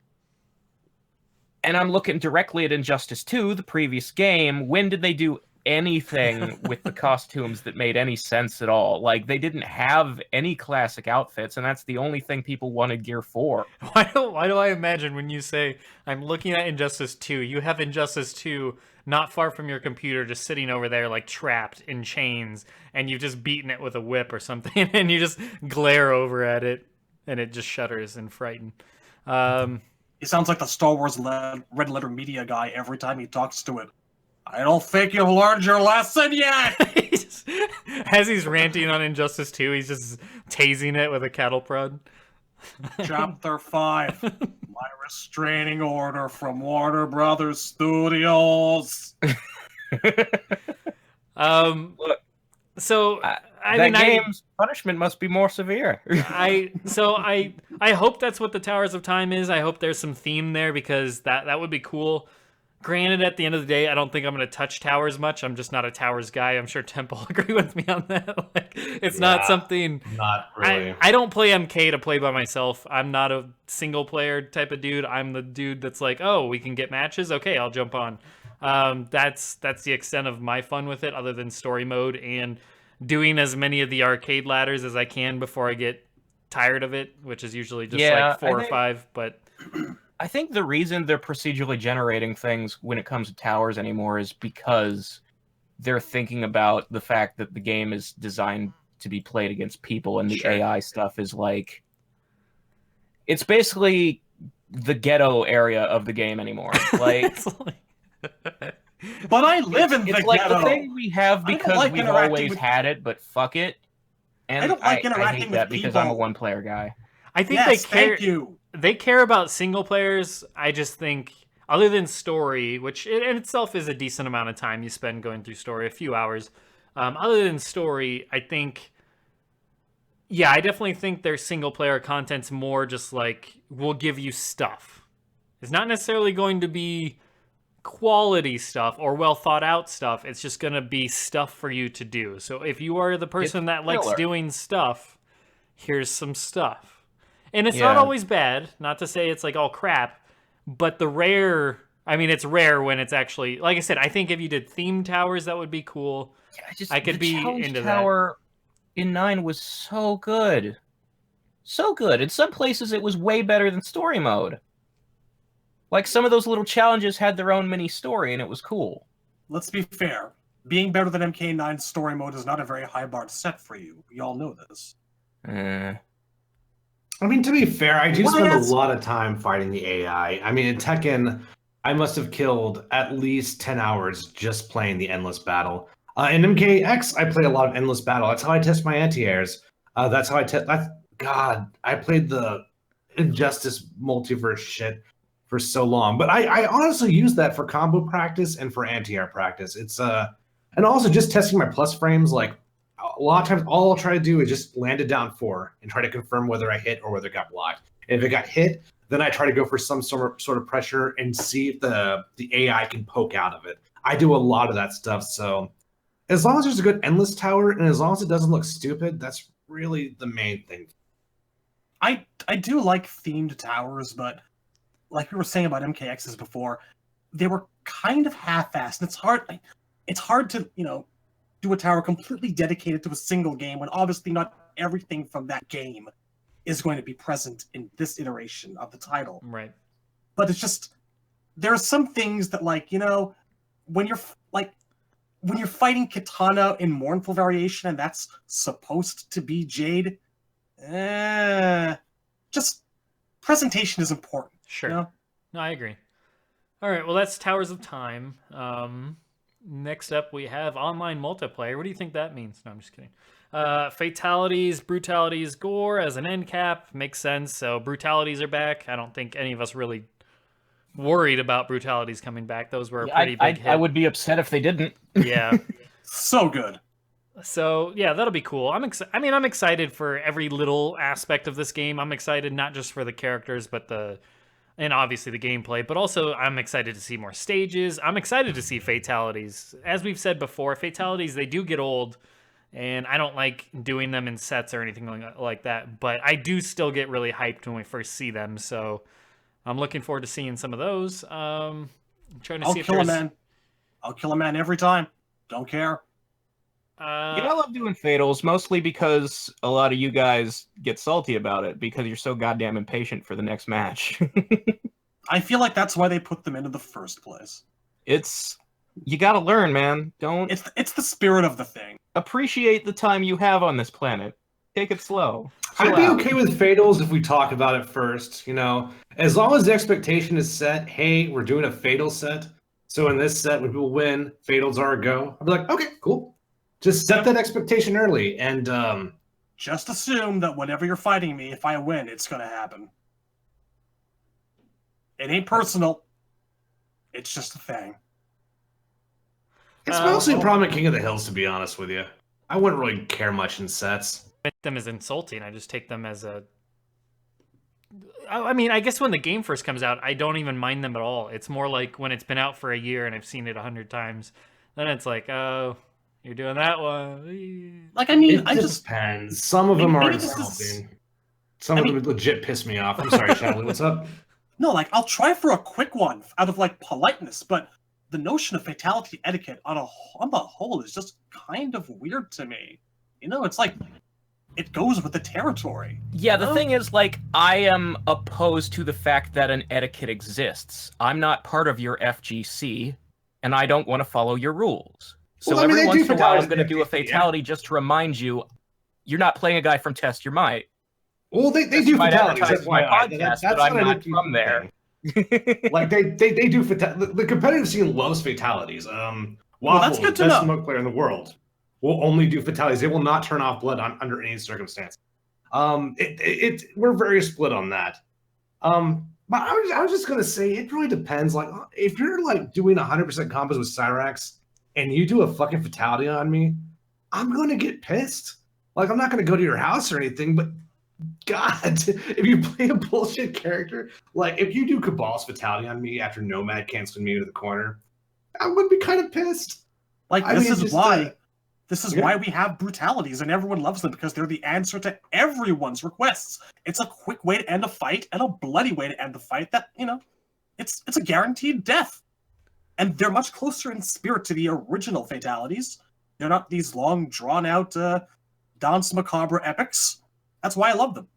and I'm looking directly at Injustice 2, the previous game, when did they do anything with the costumes that made any sense at all? Like, they didn't have any classic outfits, and that's the only thing people wanted gear for. Why do I imagine when you say, I'm looking at Injustice 2, you have Injustice 2 not far from your computer, just sitting over there, like, trapped in chains, and you've just beaten it with a whip or something, and you just glare over at it, and it just shudders in frighten. He sounds like the Star Wars Red Letter Media guy every time he talks to it. I don't think you've learned your lesson yet! As he's ranting on Injustice 2, he's just tasing it with a cattle prod. Chapter 5. My restraining order from Warner Brothers Studios. Look, So I that mean, game's punishment must be more severe. I hope that's what the Towers of Time is. I hope there's some theme there because that would be cool. Granted, at the end of the day, I don't think I'm going to touch towers much. I'm just not a towers guy. I'm sure Temple will agree with me on that. Like, it's not something. Not really. I don't play MK to play by myself. I'm not a single player type of dude. I'm the dude that's like, oh, we can get matches. Okay, I'll jump on. That's the extent of my fun with it, other than story mode and doing as many of the arcade ladders as I can before I get tired of it, which is usually just like 4 or 5. But I think the reason they're procedurally generating things when it comes to towers anymore is because they're thinking about the fact that the game is designed to be played against people, and the AI stuff is like... It's basically the ghetto area of the game anymore. Like... But I live in the It's like ghetto. the thing we have because like we've interacting always with- had it, but fuck it. And I don't like I interacting hate with that because I'm a people. one-player guy. I think Yes, they care. thank you. They care about single players. I just think, other than story, which in itself is a decent amount of time you spend going through story, a few hours. Other than story, I think, yeah, I definitely think their single player content's more just like, we'll give you stuff. It's not necessarily going to be quality stuff or well thought out stuff. It's just going to be stuff for you to do. So if you are the person that likes doing stuff, here's some stuff. And it's not always bad, not to say it's like all crap, but it's rare when it's actually, like I said, I think if you did themed towers, that would be cool. Yeah, I could be into that. Tower in 9 was so good. So good. In some places, it was way better than story mode. Like, some of those little challenges had their own mini story, and it was cool. Let's be fair. Being better than MK9 story mode is not a very high bar to set for you. We all know this. I mean, to be fair, I do spend a lot of time fighting the AI. I mean, in Tekken, I must have killed at least 10 hours just playing the endless battle. In MKX, I play a lot of endless battle. That's how I test my anti-airs. That's how I test... God, I played the Injustice multiverse shit for so long. But I honestly use that for combo practice and for anti-air practice. It's and also just testing my plus frames. Like, a lot of times, all I'll try to do is just land it down 4 and try to confirm whether I hit or whether it got blocked. And if it got hit, then I try to go for some sort of pressure and see if the AI can poke out of it. I do a lot of that stuff. So as long as there's a good endless tower and as long as it doesn't look stupid, that's really the main thing. I do like themed towers, but like we were saying about MKXs before, they were kind of half-assed. And it's hard to, do a tower completely dedicated to a single game when obviously not everything from that game is going to be present in this iteration of the title. Right. But it's just, there are some things that, like, when you're fighting Katana in Mournful Variation and that's supposed to be Jade, just presentation is important. Sure. No, I agree. All right, well, that's Towers of Time. Next up, we have online multiplayer. What do you think that means? No, I'm just kidding. Fatalities, brutalities, gore as an end cap. Makes sense. So brutalities are back. I don't think any of us really worried about brutalities coming back. Those were a pretty big hit. I would be upset if they didn't. Yeah. So good. So, yeah, that'll be cool. I'm excited for every little aspect of this game. I'm excited not just for the characters, but and obviously the gameplay, but also I'm excited to see more stages. I'm excited to see fatalities. As we've said before, fatalities, they do get old, and I don't like doing them in sets or anything like that, but I do still get really hyped when we first see them, so I'm looking forward to seeing some of those. I'm trying to see if I'll kill a man every time. Don't care. I love doing fatals, mostly because a lot of you guys get salty about it because you're so goddamn impatient for the next match. I feel like that's why they put them into the first place. You gotta learn, man. It's the spirit of the thing. Appreciate the time you have on this planet. Take it slow. I'd be okay with fatals if we talk about it first, As long as the expectation is set, hey, we're doing a fatal set. So in this set, when people win, fatals are a go. I'd be like, okay, cool. Just set that expectation early, and just assume that whenever you're fighting me, if I win, it's going to happen. It ain't personal. It's just a thing. It's mostly a problem at King of the Hills, to be honest with you. I wouldn't really care much in sets. I take them as insulting. I just take them as a. I mean, I guess when the game first comes out, I don't even mind them at all. It's more like when it's been out for a year and I've seen it 100 times. Then it's like, oh, you're doing that one. Like, I mean, It just depends. Some of them are maybe this is- insulting. Some of them would legit piss me off. I'm sorry, Shadley, what's up? No, like, I'll try for a quick one out of, like, politeness, but the notion of fatality etiquette on the whole is just kind of weird to me. You know, it's like, it goes with the territory. Yeah, the thing is, like, I am opposed to the fact that an etiquette exists. I'm not part of your FGC, and I don't want to follow your rules. So Well, I mean, every they do once in a while, I'm fatalities going to in do a FGC, yeah. fatality just to remind you, you're not playing a guy from Test Your Might. Well, they Yes, do you might fatalities. advertise That's my why podcast, but I'm not from there. Like they do the competitive scene loves fatalities. Well, that's Wobble, good to best know. smoke player in the world, will only do fatalities. They will not turn off blood under any circumstance. We're very split on that. But I was just gonna say it really depends. Like if you're like doing 100% combos with Cyrax and you do a fucking fatality on me, I'm gonna get pissed. Like I'm not gonna go to your house or anything, but God, if you play a bullshit character, like if you do Cabal's fatality on me after Nomad canceling me into the corner, I would be kind of pissed. Like, I this mean, is just, why. This is yeah. why we have brutalities, and everyone loves them because they're the answer to everyone's requests. It's a quick way to end a fight and a bloody way to end the fight. That it's a guaranteed death, and they're much closer in spirit to the original fatalities. They're not these long, drawn-out, Danse Macabre epics. That's why I love them.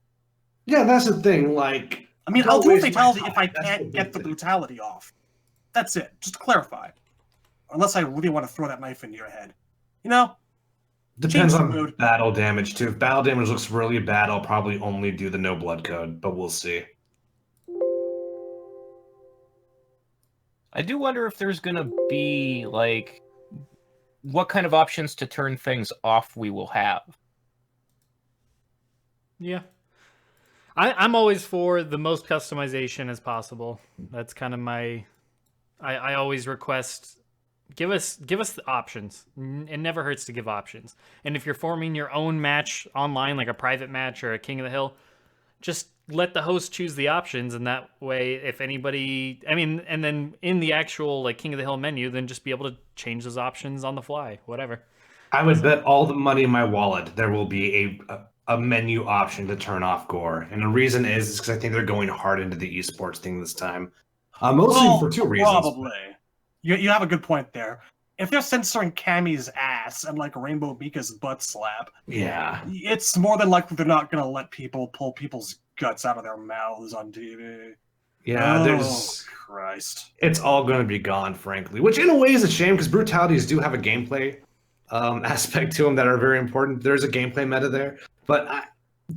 Yeah, that's the thing. Like, I mean, don't I'll do a waste my fatality time. if I That's can't the get big the thing. brutality off. That's it. Just to clarify. Unless I really want to throw that knife into your head. Depends Change the on mood. battle damage too. If battle damage looks really bad, I'll probably only do the no blood code, but we'll see. I do wonder if there's going to be, like, what kind of options to turn things off we will have. Yeah. I'm always for the most customization as possible. That's kind of my... I always request... Give us the options. It never hurts to give options. And if you're forming your own match online, like a private match or a King of the Hill, just let the host choose the options, and that way, if anybody... I mean, and then in the actual like King of the Hill menu, then just be able to change those options on the fly, whatever. I would bet all the money in my wallet there will be a menu option to turn off Gore, and the reason is because I think they're going hard into the esports thing this time. Mostly for two reasons. Probably. You have a good point there. If they're censoring Cammy's ass and like Rainbow Mika's butt slap, Yeah. it's more than likely they're not going to let people pull people's guts out of their mouths on TV. Yeah, Oh, Christ. it's all going to be gone, frankly, which in a way is a shame because brutalities do have a gameplay aspect to them that are very important. There's a gameplay meta there, but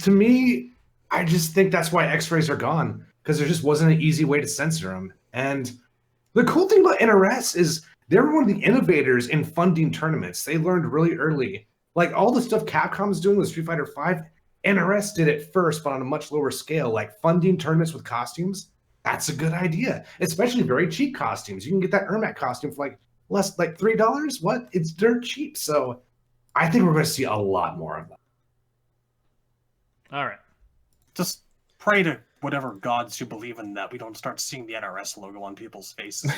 to me, I just think that's why X-rays are gone because there just wasn't an easy way to censor them. And the cool thing about NRS is they were one of the innovators in funding tournaments. They learned really early, like all the stuff Capcom's doing with Street Fighter V. NRS did it first, but on a much lower scale, like funding tournaments with costumes. That's a good idea, especially very cheap costumes. You can get that Ermac costume for less, like $3. What? It's dirt cheap. So I think we're going to see a lot more of that. All right. Just pray to whatever gods you believe in that we don't start seeing the NRS logo on people's faces.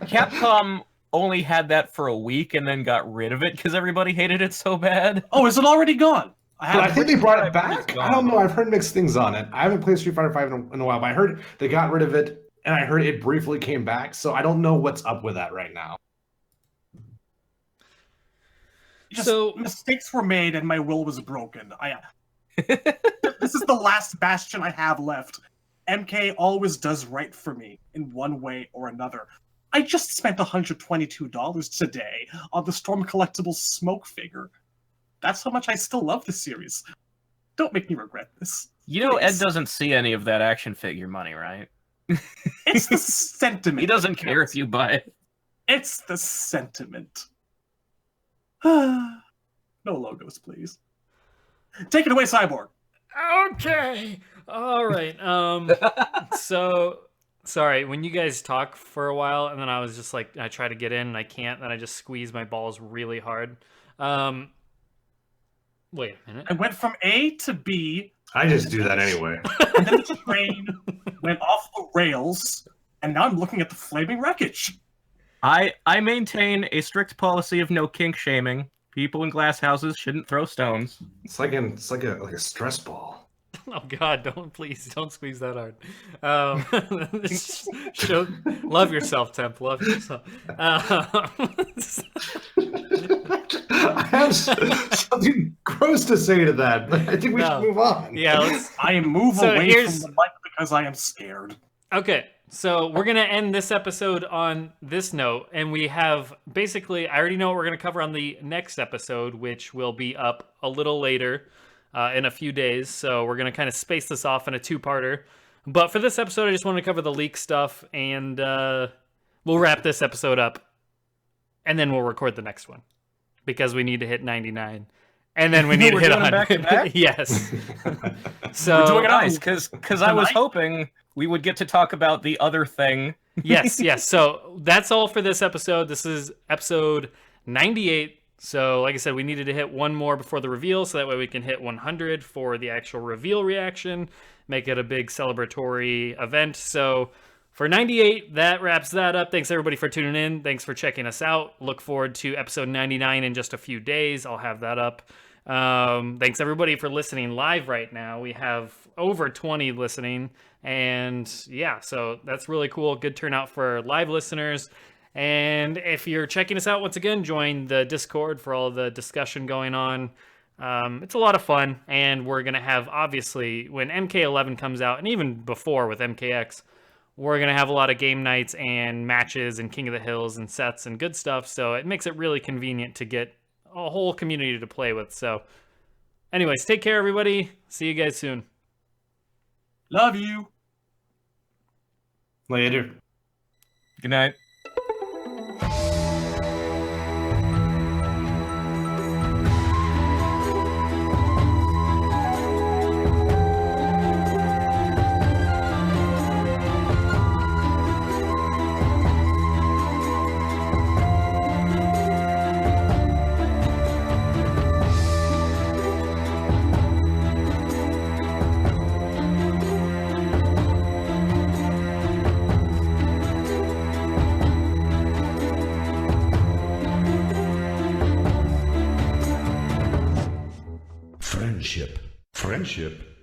Capcom only had that for a week and then got rid of it because everybody hated it so bad. Oh, is it already gone? But I think they brought it I think it's back. gone. I don't know. I've heard mixed things on it. I haven't played Street Fighter V in a while, but I heard they got rid of it, and I heard it briefly came back. So I don't know what's up with that right now. So- mistakes were made and my will was broken. This is the last bastion I have left. MK always does right for me in one way or another. I just spent $122 today on the Storm Collectibles smoke figure. That's how much I still love the series. Don't make me regret this. You know, Ed Please. doesn't see any of that action figure money, right? It's the sentiment. He doesn't care if you buy it. It's the sentiment. No logos, please. Take it away, Cyborg. Okay. All right. So Sorry, when you guys talk for a while, and then I was just like, I try to get in and I can't, then I just squeeze my balls really hard. Wait a minute. I went from A to B, I just do that anyway. and then the train went off the rails, and now I'm looking at the flaming wreckage. I maintain a strict policy of no kink shaming. People in glass houses shouldn't throw stones. It's like a stress ball. Oh God! Please don't squeeze that hard. Love yourself, Temp. Love yourself. I have something gross to say to that, but I think we should move on. Yeah, I move away from the mic because I am scared. Okay, so we're gonna end this episode on this note, and we have basically, I already know what we're gonna cover on the next episode, which will be up a little later. In a few days, so we're going to kind of space this off in a two-parter. But for this episode, I just want to cover the leak stuff, and we'll wrap this episode up, and then we'll record the next one, because we need to hit 99, and then we need to hit 100. Back to back? Yes. So We're doing it nice, because I was hoping we would get to talk about the other thing. yes. So that's all for this episode. This is episode 98. So, like I said, we needed to hit one more before the reveal, so that way we can hit 100 for the actual reveal reaction, make it a big celebratory event. So, for 98, that wraps that up. Thanks, everybody, for tuning in. Thanks for checking us out. Look forward to episode 99 in just a few days. I'll have that up. Thanks, everybody, for listening live right now. We have over 20 listening, and yeah, so that's really cool. Good turnout for live listeners. And if you're checking us out, once again, join the Discord for all the discussion going on. It's a lot of fun, and we're going to have, obviously, when MK11 comes out, and even before with MKX, we're going to have a lot of game nights and matches and King of the Hills and sets and good stuff, so it makes it really convenient to get a whole community to play with. So anyways, take care, everybody. See you guys soon. Love you. Later. Good night. Friendship